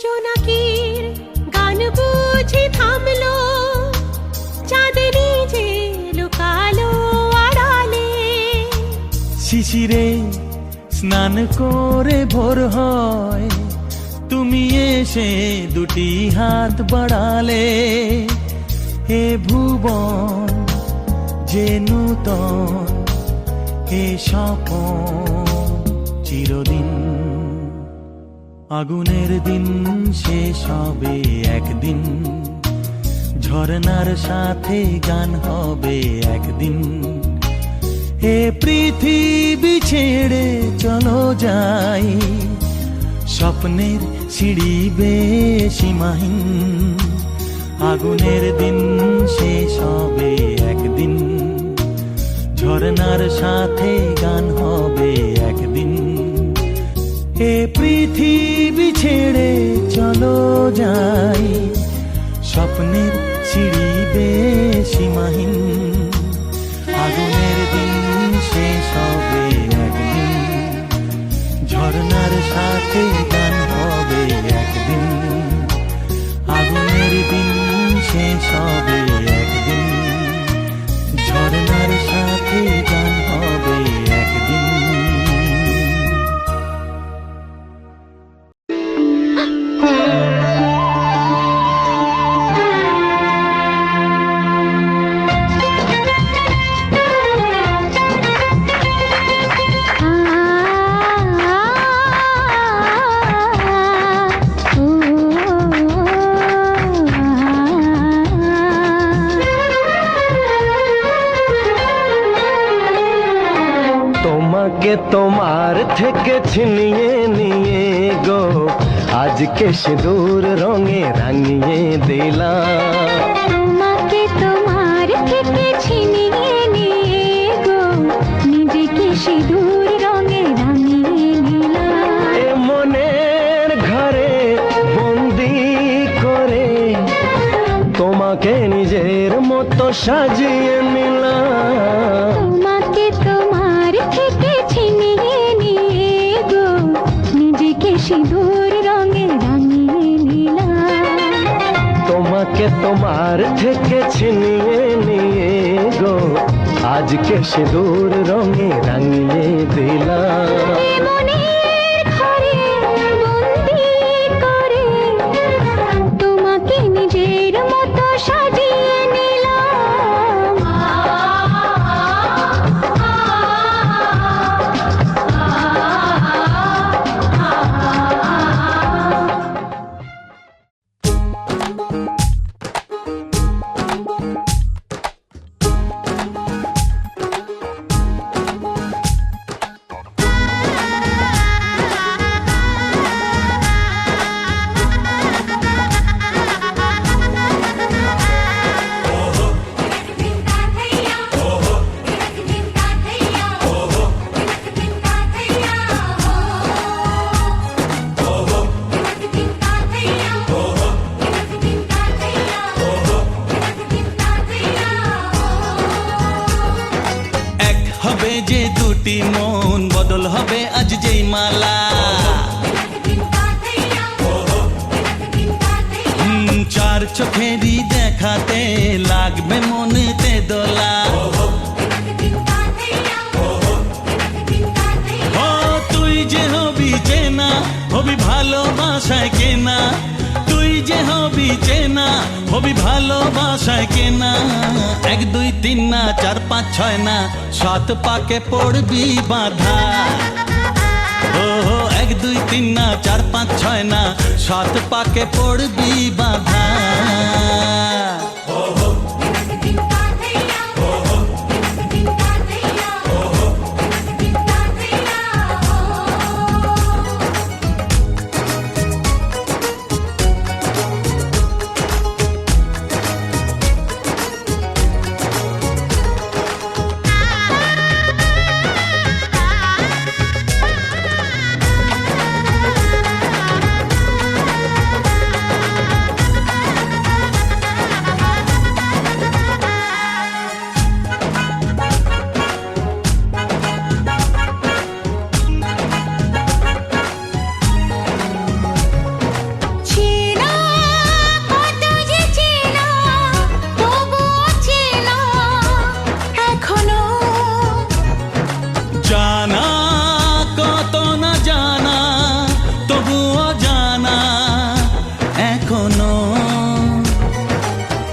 জোনাকির গান বুঝি থামলো, চাঁদনি যে লুকালো আড়ালে। শিশিরে স্নান করে ভোর হয়, তুমি এসে দুটি হাত বাড়ালে। হে ভুবন যে নূতন, হে স্বপন চিরদিন। আগুনের দিন শেষ হবে একদিন, ঝরনার সাথে গান হবে একদিন। এ পৃথিবী ছেড়ে চলো যাই, স্বপ্নের সিঁড়ি বেসীমাহীন। আগুনের দিন শেষ হবে একদিন, ঝরনার সাথে গান হবে একদিন। এ পৃথিবী ছেড়ে চলো যাই, স্বপ্নের সিঁড়ি বেসীমাহীন। আগুনের দিন শেষ হবে একদিন, ঝরনার সাথে গান হবে একদিন। আগুনের দিন শেষ হবে একদিন, ঝরনার সাথে গান হবে একদিন। তোমাকে তোমার থেকে ছিনিয়ে নিয়ে গো আজকে সিঁদুর রঙে রাঙিয়ে দিলাম। তোমাকে তোমার থেকে ছিনিয়ে নিয়ে গো নিজেকে সিঁদুর রঙে রাঙিয়ে নিলাম। এ মনের ঘরে বন্দি করে তোমাকে নিজের মতো সাজিয়ে নিলাম। তোমাকে তোমার থেকে ছিনিয়ে নিয়ে গো নিজেকে সিঁদুর রঙে রাঙিয়ে নিলাম। তোমাকে তোমার থেকে ছিনিয়ে নিয়ে গো আজকে সিঁদুর রঙে রাঙিয়ে দিলাম। এ মনের ঘরে বন্দি করে তোমাকে নিজের মতো সাজিয়ে নিলাম। এক হবে যে দুটি মন বদল হবে আজ যেই মালা। চার চোখেরই দেখাতে লাগবে মনেতে দোলা। ও তুই যে হবি চেনা হবি ভালোবাসায় কেনা। তুই যে হবি চেনা হবি ভালোবাসায় কেনা। 1 2 3 না 4 5 6 না 7 পাকে পড়বি বাধা। ও 1 2 3 না 4 5 6 না 7 পাকে পড়বি বাধা। চেনা কত যে চেনা তবুও চেনা এখনো। জানা কত না জানা তবুও জানা এখনো।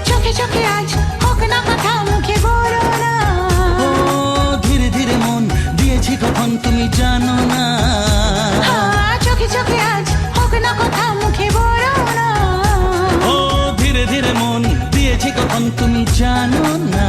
চোখে চোখে আজ হোক না কথা মুখে বলো না। ও ধীরে ধীরে মন দিয়েছি কখন তুমি জানো না। চোখে চোখে আজ হোক না কথা মুখে বলো না। ও ধীরে ধীরে মন দিয়েছি কখন তুমি জানো না।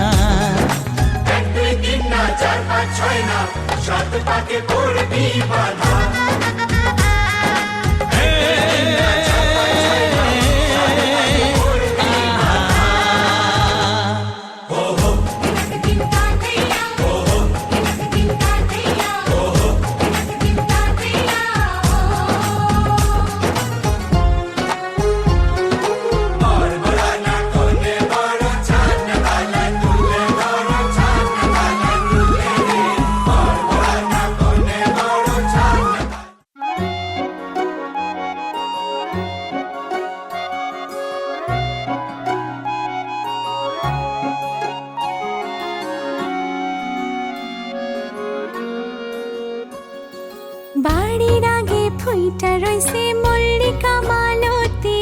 বাড়ির আগে ফুইটা রইছে মল্লিকা মালতী,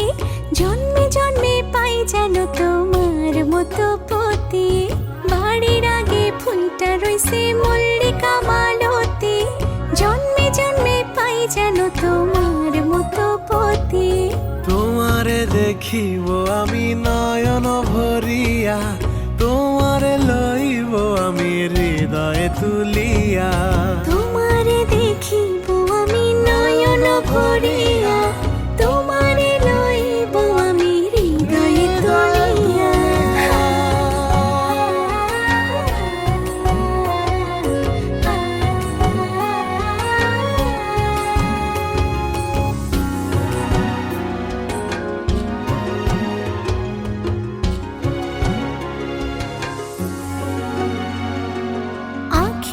জন্মে জন্মে পাই যেন তোমার মতো পতি। বাড়ির আগে ফুইটা রইছে মল্লিকা মালতী, জন্মে জন্মে পাই যেন তোমার মতো পতি। তোমারে দেখিব আমি নয়ন ভরিয়া, তোমারে লইব আমি হৃদয়ে তুলিয়া। তোমার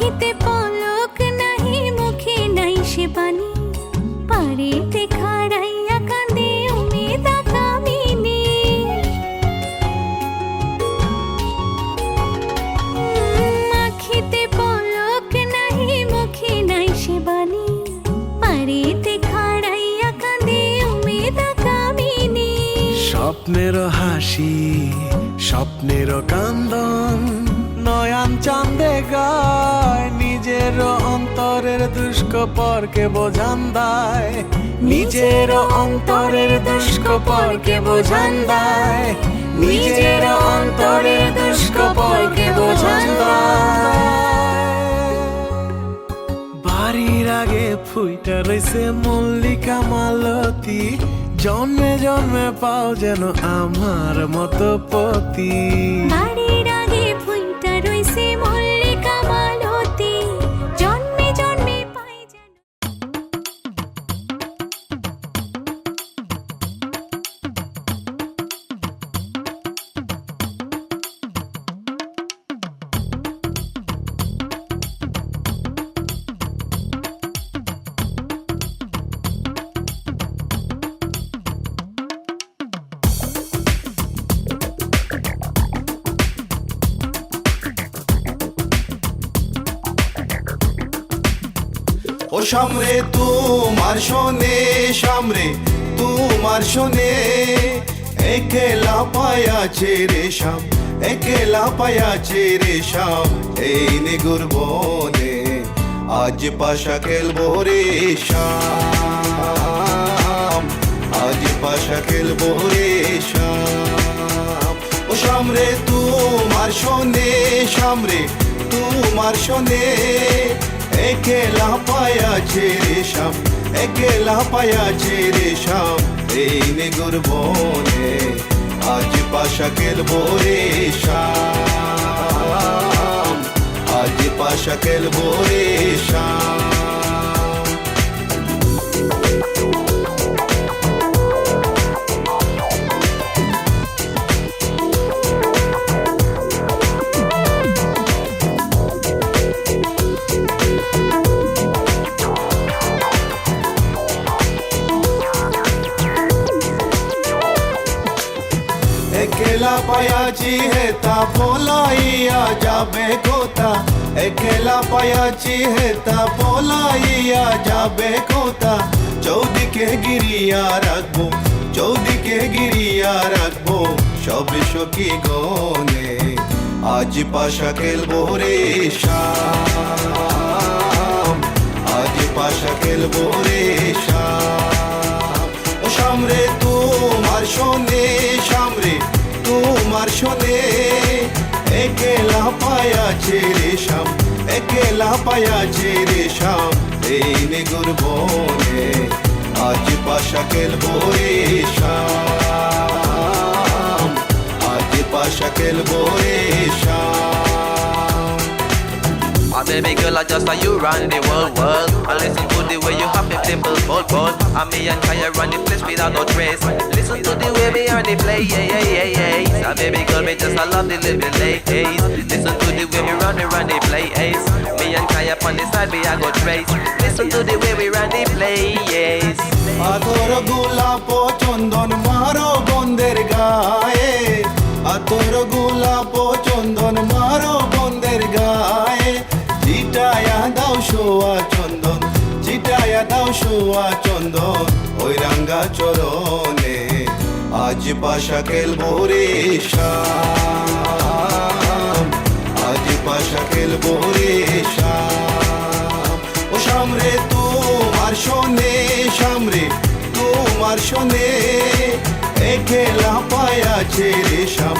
আখিতে পলক নাহি মুখে নাই সে বাণী পারেতে খাড়াইয়া কাঁদে উমেদা কামিনী আখিতে পলক নাহি মুখে নাই সে বাণী পারেতে খাড়াইয়া কাঁদে উমেদা কামিনী স্বপ্নের হাসি স্বপ্নের কান্দন নয়ন চাঁদে গায় নিজের অন্তরের দুষ্কপরকে বোঝান দেয় নিজের অন্তরের দুষ্কপরকে বোঝান দেয় নিজের অন্তরের দুষ্কপরকে বোঝান দেয় বাড়ির আগে ফুইটা রইছে মল্লিকা মালতী জন্মে জন্মে পাও যেন আমার মতো পতি বাড়ির আগে ফুইটা রইছে মল্লিকা মালতী জন্মে জন্মে পাই যেন ও সামরে তোমার শোনে সামরে তোমার শোনে একলা পায়াছে রে শাম একলা পায়াছে রে শাম এই নিগুর বনে আজ পাশা খেলবো রে শাম আজ পাশা খেলবো রে শাম ও সামরে তোমার শোনে সামরে তোমার শোনে একলা পায়াছে রে শাম একলা পায়াছে রে শাম এই নিগুর বনে আজ পাশা খেলবো রে শাম আজ পাশা খেলবো রে শাম একলা পায়াছি হেতা পলাইয়া যাবে কোথা একলা পায়াছি হেতা পলাইয়া যাবে কোথা চৌদিকে গিরিয়া রাখবো চৌদিকে গিরিয়া রাখবো সবে সখী গনে আজ পাশা খেলবো রে শাম আজ পাশা খেলবো রে শাম ও সামরে তোমার শোনে সামরে তোমার শোনে একলা পায়াছে রে শাম একলা পায়াছে রে শাম এই নিগুর বনে আজ পাশা খেলবো রে শাম আজ পাশা খেলবো রে শাম My baby girl, I just saw you run the world. I listen to the way you have the simple bold. And me and Kaya run the place without no trace. Listen to the way me and the play, yeah. My baby girl, me just I love the living ladies. Listen to the way me run the play, ace. Me and Kaya on the side, me I go trace. Listen to the way we run the play, yes. আতর গোলাপ চন্দন মারো বন্দের গায়ে আতর গোলাপ চন্দন মারো বন্দের গায়ে চিটায়া দাও শোয়া চন্দন চিটায়া দাও শোয়া চন্দন ওই রাঙ্গা চরণে আজ পাশা খেলবো রে শাম আজ পাশা খেলবো রে শাম ও সামরে তোমার শোনে সামরে তোমার শোনে একলা পায়াছে রে শাম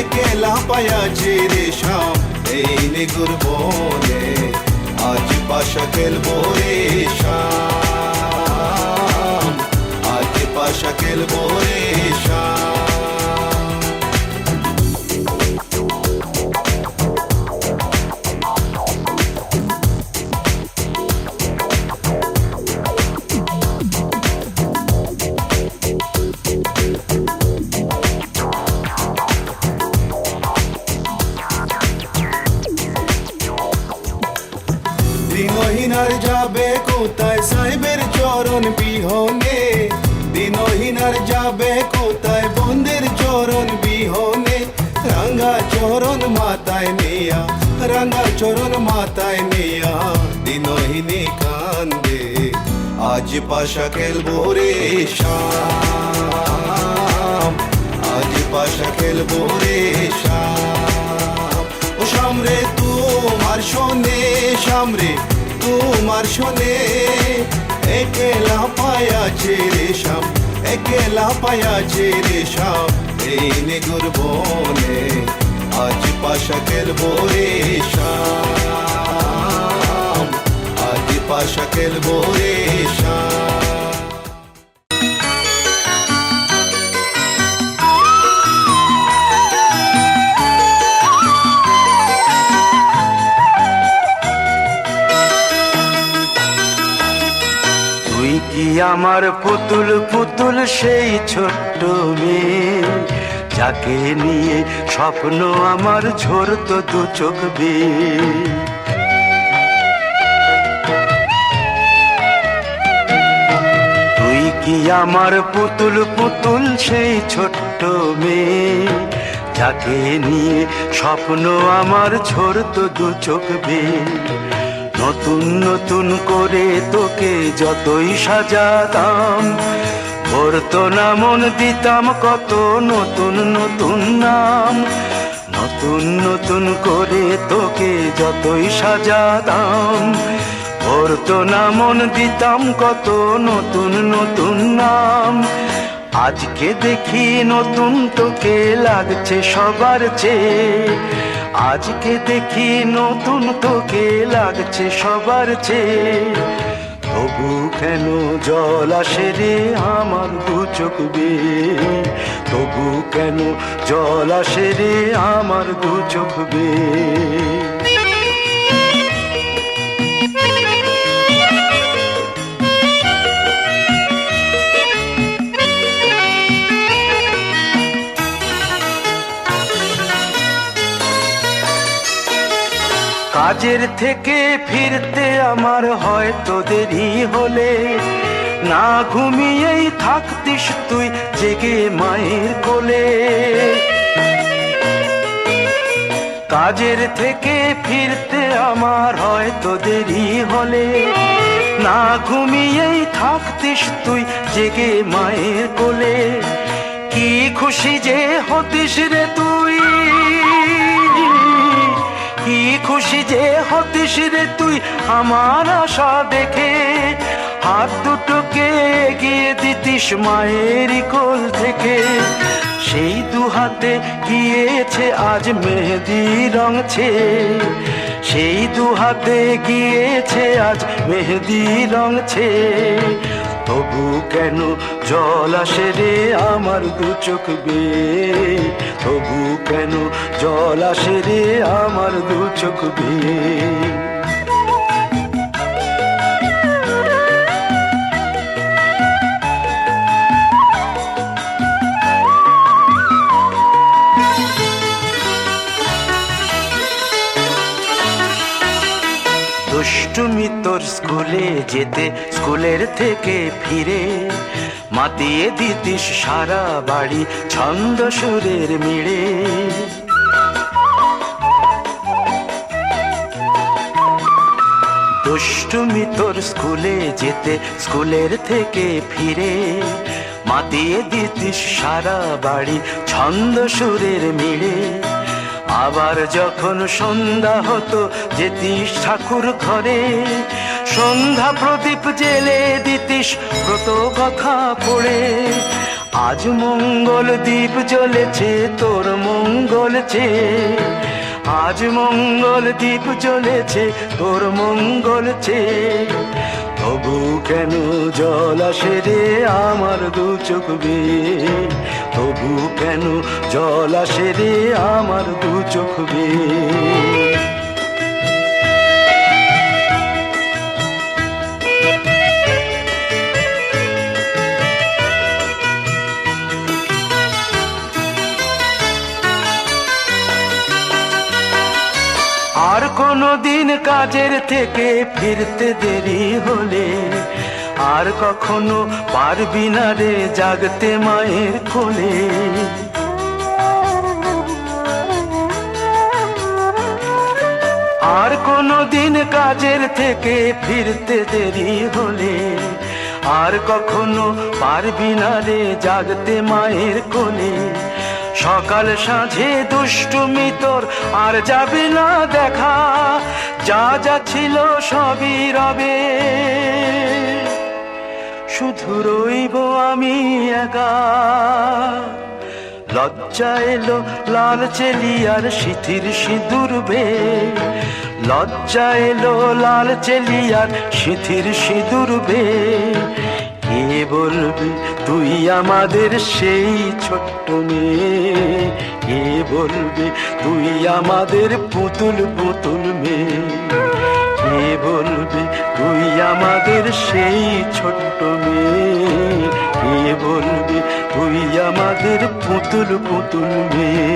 একলা পায়াছে রে শাম এই নিগুর বনে আজ পাশা খেলবো রে শাম আজ পাশা খেলবো রে শাম দিনহীনার যাবে কোথায় সাহেবের চরণ বিহনে, দিনহীনার যাবে কোথায় বন্দের চরণ বিহনে। রাঙ্গা চরণ মাথায় নিয়া, রাঙ্গা চরণ মাথায় নিয়া দিনহীনে কান্দে। আজ পাশা খেলবো রে শাম, আজ পাশা খেলবো রে শাম। ও শাম রে তোমার শোনে, শাম রে তোমার শোনে। একেলা পায়াছে রে শাম, একেলা পায়াছে রে শাম এই নেগুর বনে। আজ পাশা খেলবো রে শাম, আজ পাশা খেলবো রে শাম। তুই কি আমার পুতুল পুতুল সেই ছোট্ট মেয়ে, যাকে নিয়ে স্বপ্ন আমার ঝরতো দু চোখ বেয়ে। তুই কি আমার পুতুল পুতুল সেই ছোট্ট মেয়ে, যাকে নিয়ে স্বপ্ন আমার ঝরতো দু চোখ বেয়ে। নতুন নতুন করে তোকে যতই সাজাতাম, ভরতো না মন দিতাম কত নতুন নতুন নাম। নতুন নতুন করে তোকে যতই সাজাতাম, ভরতো না মন দিতাম কত নতুন নতুন নাম। আজকে দেখি নতুন তোকে লাগছে সবার চেয়ে, আজকে দেখি নতুন তোকে লাগছে সবার চেয়ে। তবু কেন জল আসে রে আমার দু চোখ বেয়ে, তবু কেন জল আসে রে আমার দু চোখ বেয়ে। কাজের থেকে ফিরতে আমার হয়তো দেরি হলে, না ঘুমিয়েই থাকতিস তুই জেগে মায়ের কোলে। কাজের থেকে ফিরতে আমার হয়তো দেরি হলে, না ঘুমিয়েই থাকতিস তুই জেগে মায়ের কোলে। কি খুশি যে হতিস রে তুই, কি খুশি যে হতিস রে তুই আমার আশা দেখে। হাত দুটোকে এগিয়ে দিতিস মায়েরই কোল থেকে, সেই দু হাতে গিয়েছে আজ মেহেদি রঙছে, সেই দু হাতে গিয়েছে আজ মেহেদি রঙছে। তবু কেন জল আসে রে আমার দু চোখ বেয়ে, তবু কেন জল আসে রে আমার দু চোখ বেয়ে। দুষ্টুমি তোর স্কুলে যেতে, স্কুলের থেকে ফিরে মাতিয়ে দিতিস সারা বাড়ি ছন্দ সুরের মিড়ে। দুষ্টুমি তোর স্কুলে যেতে, স্কুলের থেকে ফিরে মাতিয়ে দিতিস সারা বাড়ি ছন্দ সুরের মিড়ে। আবার যখন সন্ধ্যা হতো যেতিস ঠাকুর ঘরে, সন্ধ্যা প্রদীপ জেলে দিতিস ব্রত কথা পড়ে। আজ মঙ্গল দ্বীপ জ্বলেছে তোর মঙ্গল চেয়ে, আজ মঙ্গল দ্বীপ জ্বলেছে তোর মঙ্গল চেয়ে। তবু কেন জল আসে রে আমার দু চোখ বেয়ে, তবু কেন জল আসে রে আমার দু চোখ বেয়ে। আর কোনো দিন কাজের থেকে ফিরতে দেরি হলে আর কখনো পারবি না রে জাগতে মায়ের কোলে। আর কোনো দিন কাজের থেকে ফিরতে দেরি হলে আর কখনো পারবি না রে জাগতে মায়ের কোলে। সকাল সাঁঝে দুষ্টুমি তোর আর যাবে না দেখা, যা যা ছিল সবই রবে, শুধু রইব আমি একা। লজ্জা এলো লাল চেলিয়ার সিথির সিঁদুর বে, লজ্জা এলো লাল চেলিয়ার সিথির সিঁদুর বে। কে বলবে তুই আমাদের সেই ছোট্ট মেয়ে, কে বলবে তুই আমাদের পুতুল পুতুল মেয়ে, কে বলবে তুই আমাদের সেই ছোট্ট মেয়ে, কে বলবে তুই আমাদের পুতুল পুতুল মেয়ে।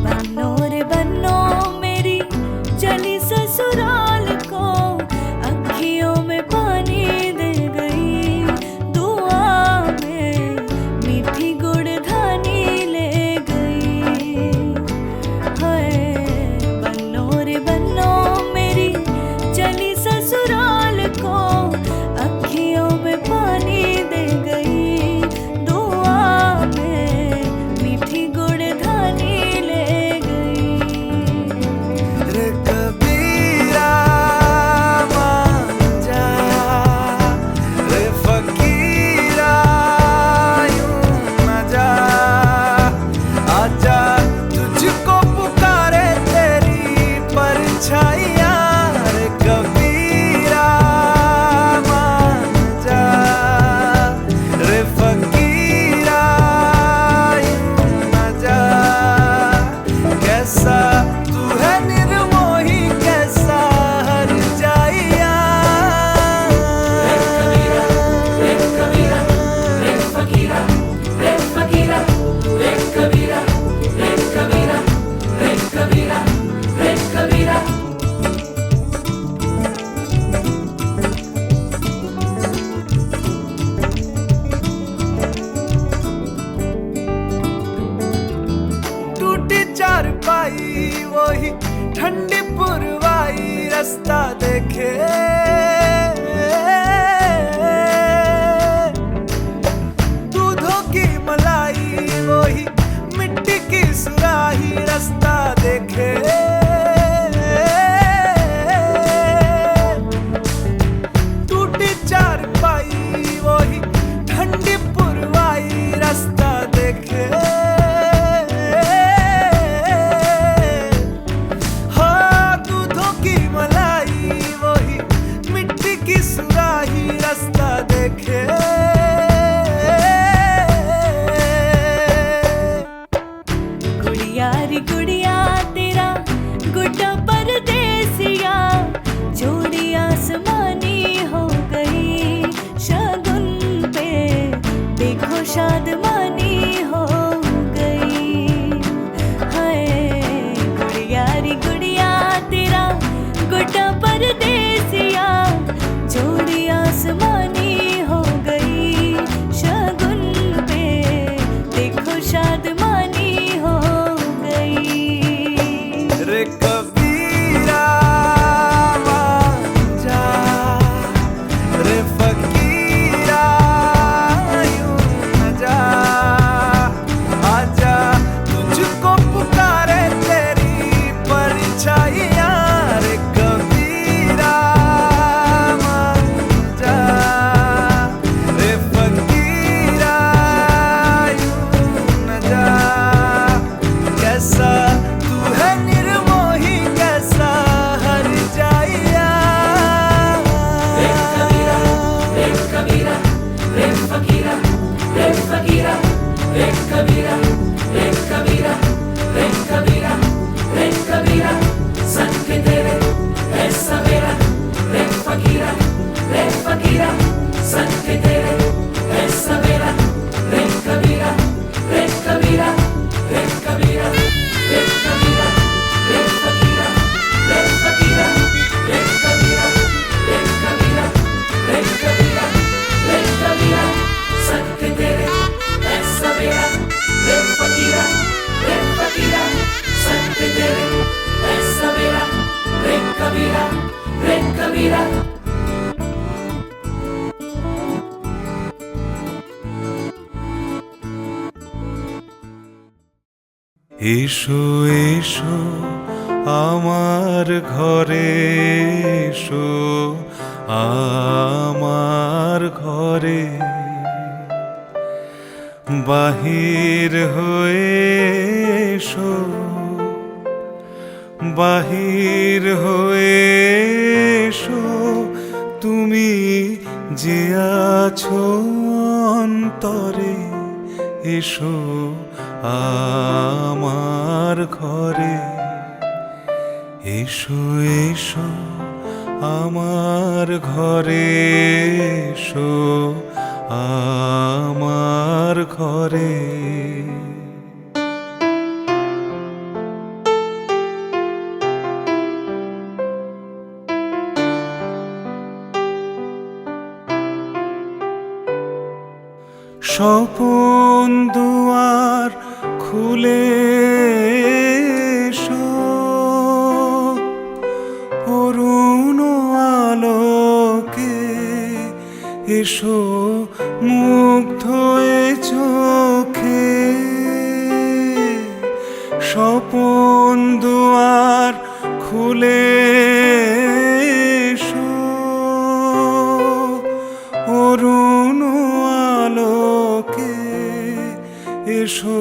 बन्नो रे बन्नो मेरी चली ससुराल को, अखियों में पानी दे गई, दुआ में मीठी गुड़ धानी ले गई। हाय बन्नो रे बन्नो मेरी चली ससुराल को, अखियों में पानी दे गई, दुआ में मीठी गुड़ धानी ले गई। रे कबीरा मान जा, रे फकीरा यूं न जा, आजा तुझको पुकारे तेरी परछाइयाँ। रे कबीरा मान जा, रे फकीरा यूं न जा, कैसा तू है निर्मोही कैसा हर जाइया। टूटी चारपाई वही ठंडी पुरवाई, रास्ता देखे दूधों की मलाई, वही मिट्टी की सुराही, रास्ता देखे टूटी चारपाई वही ठंडी पुरवाई, रास्ता देखे दूधों की मलाई, वही मिट्टी की सुराही, रास्ता देखे। गुड़िया रे गुड़िया तेरा गुड्डा परदेसिया, जोड़ी आसमानी हो गई, शगुन पे देखो शादमानी हो गई। हाय गुड़िया रे गुड़िया तेरा गुड्डा परदेसिया, जोड़ी आसमानी हो এসো এসো আমার ঘরে, এসো আমার ঘরে, বাহির হয়ে এসো, বাহির হয়ে এসো, তুমি যে আছো অন্তরে, এসো আমার ঘরে, এসো এসো আমার ঘরে, এসো আমার ঘরে। স্বপন দুয়ার খুলে এসো, অরুণ আলোকে এসো, মুগ্ধ এ চোখে, স্বপন দুয়ার খুলে এসো, অরুণ আলোকে এসো,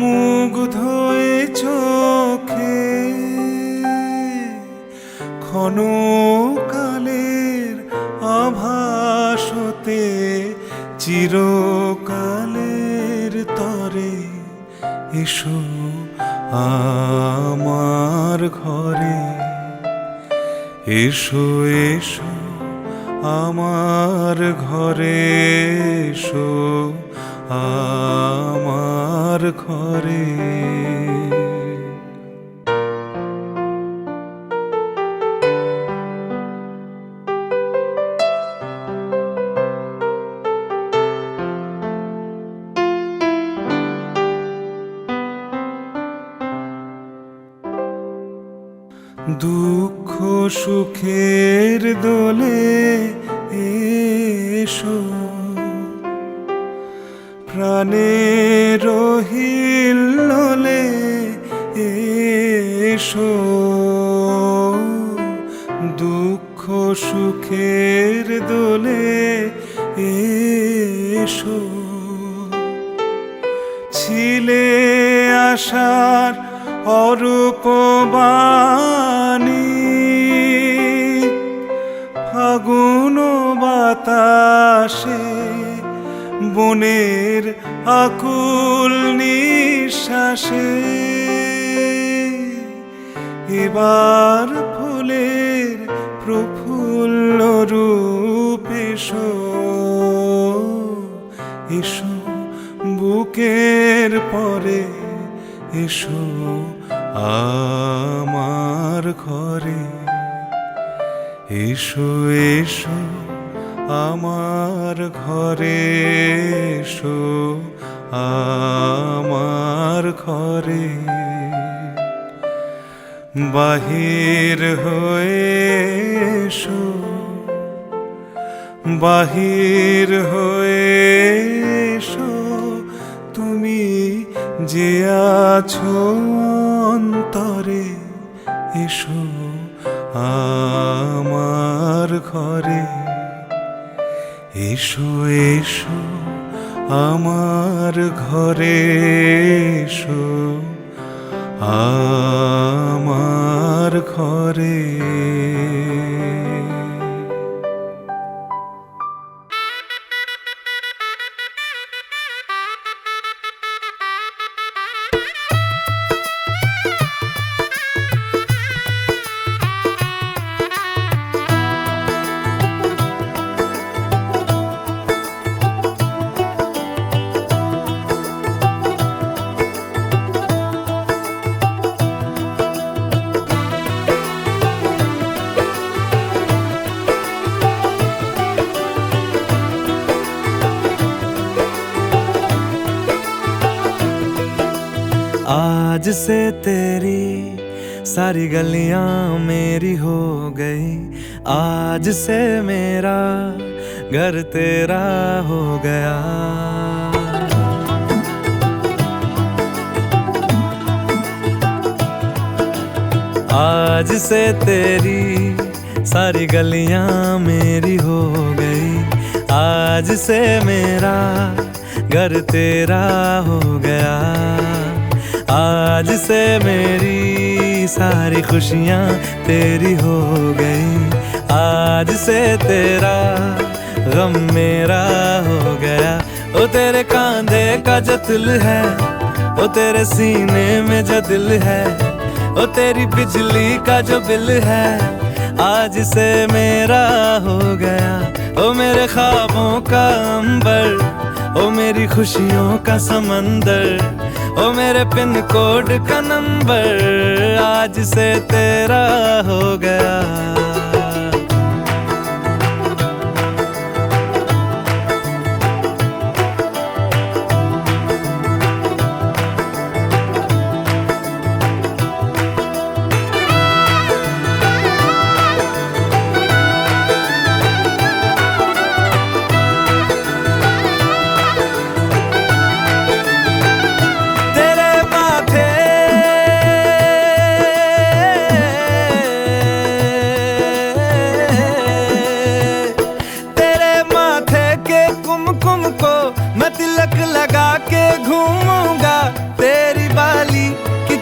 মুগ্ধ এ চোখে, ক্ষণকালের আভাসতে চিরকালের তরে, এসো আমার ঘরে, এসো এসো আমার ঘরে, এসো আমার ঘরে। দুঃখ সুখের দোলে এসো, প্রাণের হিল্লোলে এসো, দুঃখ সুখের দোলে এসো, ছিলে আশার অরূপ বাণী, ফাগুন বাতাসে বনের আকুল নিঃশ্বাসে, এবার ফুলের প্রফুল্ল রূপ এসো, এসো বুকের পরে, এসো আমার ঘরে, এসো এসো আমার ঘরে, এসো আমার ঘরে, বাহির হয়ে এসো, বাহির হয়ে এসো, তুমি যে আছো অন্তরে, এসো আমার ঘরে, এসো এসো আমার ঘরে, এসো আমার ঘরে। आज से तेरी सारी गलियां मेरी हो गई, आज से मेरा घर तेरा हो गया। आज से तेरी सारी गलियां मेरी हो गई, आज से मेरा घर तेरा हो गया, आज से मेरी सारी खुशियां तेरी हो गई, आज से तेरा गम मेरा हो गया। ओ तेरे कांधे का जो दिल है, ओ तेरे सीने में जो दिल है, ओ तेरी बिजली का जो बिल है, आज से मेरा हो गया। ओ मेरे ख्वाबों का अंबर, ओ मेरी खुशियों का समंदर, ओ मेरे पिन कोड का नंबर, आज से तेरा हो गया।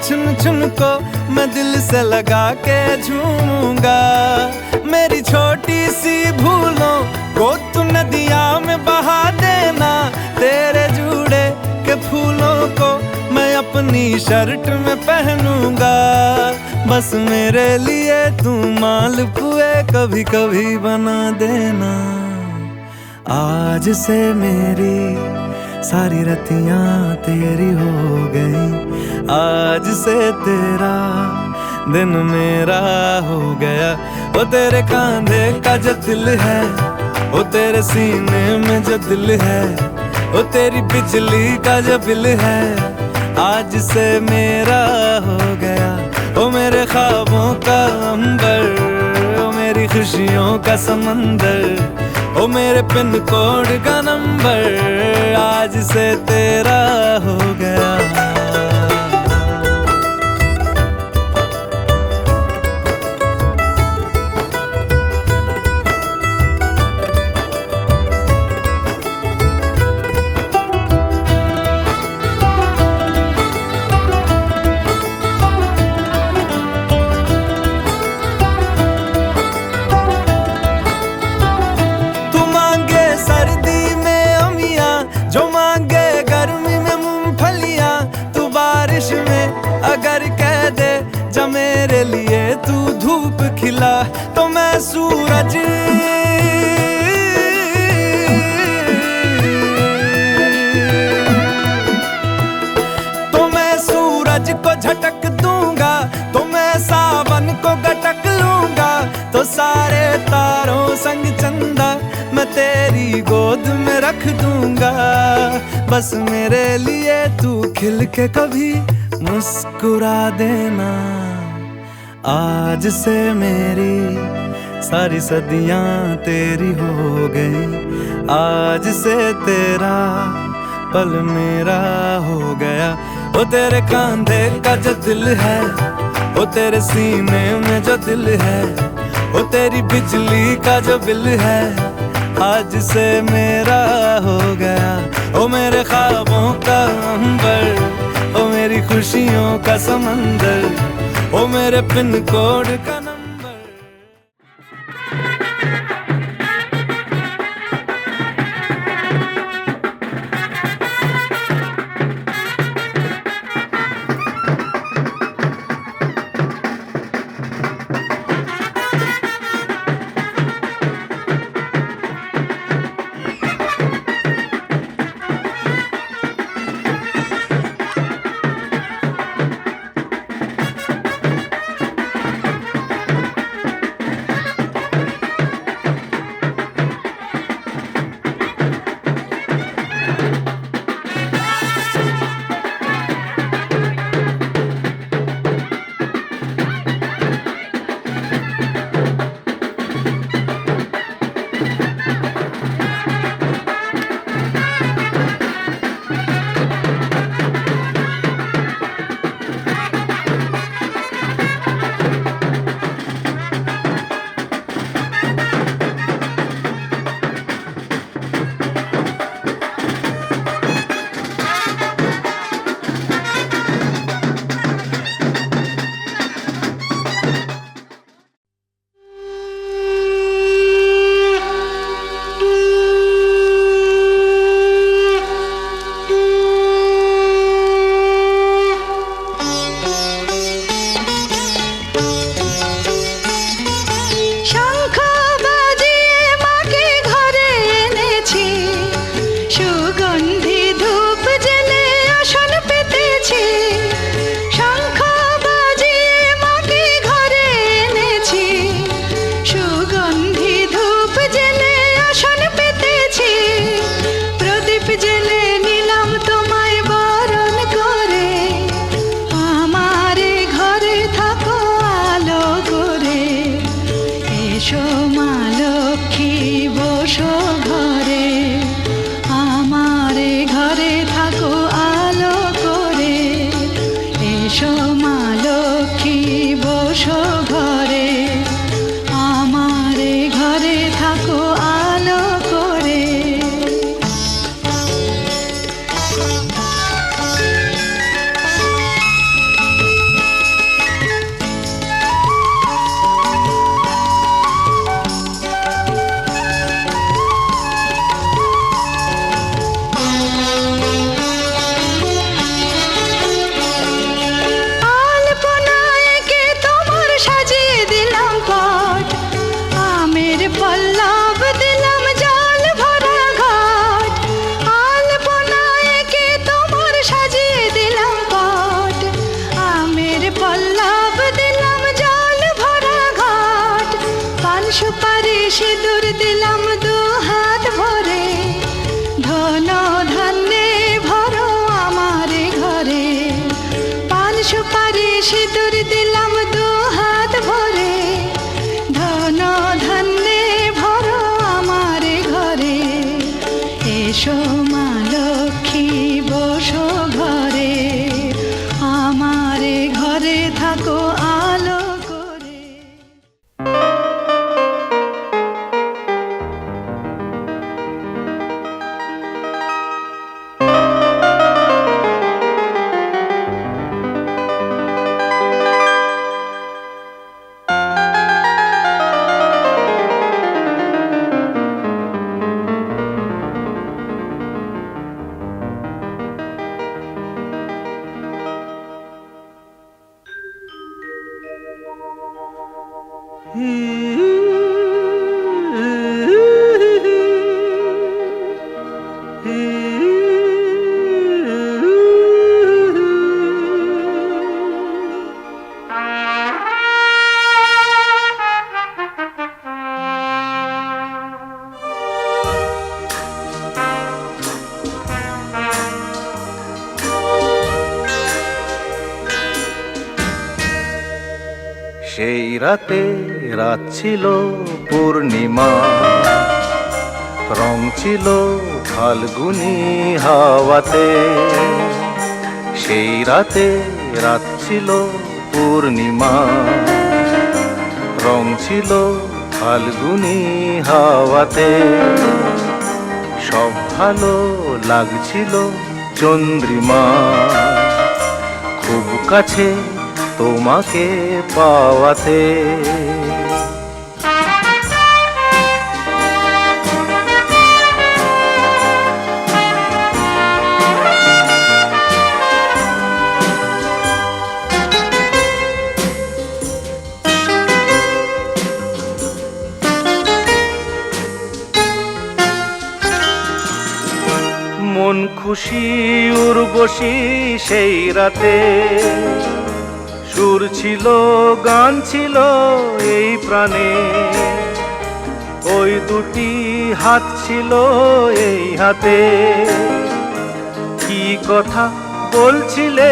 चुन चुन को मैं दिल से लगा के झूमूंगा, मेरी छोटी सी भूलों को तू नदिया में बहा देना, तेरे जूड़े के फूलों को मैं अपनी शर्ट में पहनूंगा, बस मेरे लिए तू मालपुए कभी कभी बना देना। आज से मेरी सारी रतियां तेरी हो गई, आज से तेरा दिन मेरा हो गया। ओ तेरे कांधे का जो दिल है, ओ तेरे सीने में जो दिल है, ओ तेरी बिजली का जो बिल है, आज से मेरा हो गया। ओ मेरे ख्वाबों का अंबर, ओ मेरी खुशियों का समंदर, ओ मेरे पिन कोड का नंबर, आज से तेरा हो गया। अगर कह दे जब मेरे लिए तू धूप खिला, तो मैं सूरज को झटक दूंगा, तो मैं सावन को गटक लूंगा, तो सारे तारों संग चंदा मैं तेरी गोद में रख दूंगा, बस मेरे लिए तू खिल के कभी मुस्कुरा देना। आज से मेरी सारी सदियां तेरी हो गई, आज से तेरा पल मेरा हो गया। ओ तेरे कांधे का जो दिल है, ओ तेरे सीने में जो दिल है, ओ तेरी बिजली का जो बिल है, आज से मेरा हो गया। ओ मेरे ख्वाबों का अंबर, ओ मेरी खुशियों का समंदर, ओ मेरे पिन कोड का नंबर। সেই রাতে রাত ছিল পূর্ণিমা, রং ছিল ফাল্গুনি হাওয়াতে। সেই রাতে রাত ছিল পূর্ণিমা, রং ছিল ফাল্গুনি হাওয়াতে। সব ভালো লাগছিল চন্দ্রিমা, খুব কাছে তোমাকে পাওয়াতে। মন খুশি উর্বশী সেই রাতে, সুর ছিল গান ছিল এই প্রাণে। ওই দুটি হাত ছিল এই হাতে, কি কথা বলছিলে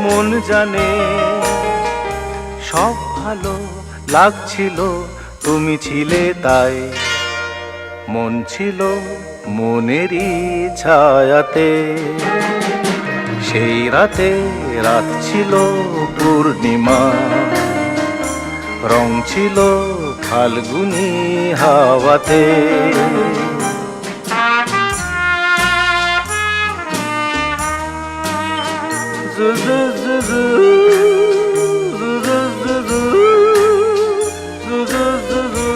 মন জানে। সব ভালো লাগছিল তুমি ছিলে তাই, মন ছিল মনেরই ছায়াতে। সেই রাতে রাত ছিল পূর্ণিমা, রং ছিল ফাল্গুনি হাওয়াতে। জু জু জু জু, জু জু জু জু, জু জু জু জু।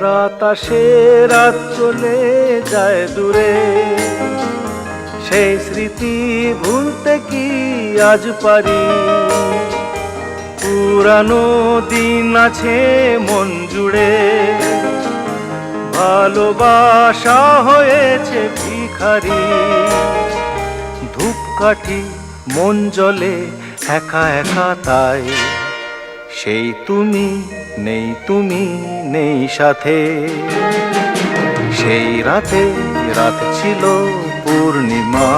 রাত আসে রাত চলে যায় দূরে, সেই স্মৃতি ভুলতে কি আজ পারি। পুরানো দিন আছে মন জুড়ে, ভালোবাসা হয়েছে ভিখারি। ধূপকাঠি মন জ্বলে একা একা তাই, সেই তুমি নেই, তুমি নেই সাথে। সেই রাতে রাত ছিল পূর্ণিমা,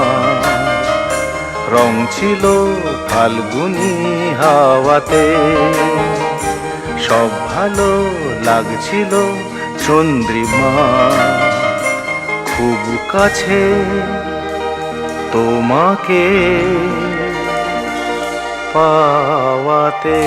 রং ছিল ফাল্গুনি হাওয়াতে। সব ভালো লাগছিল চন্দ্রিমা, খুব কাছে তোমাকে পাওয়াতে।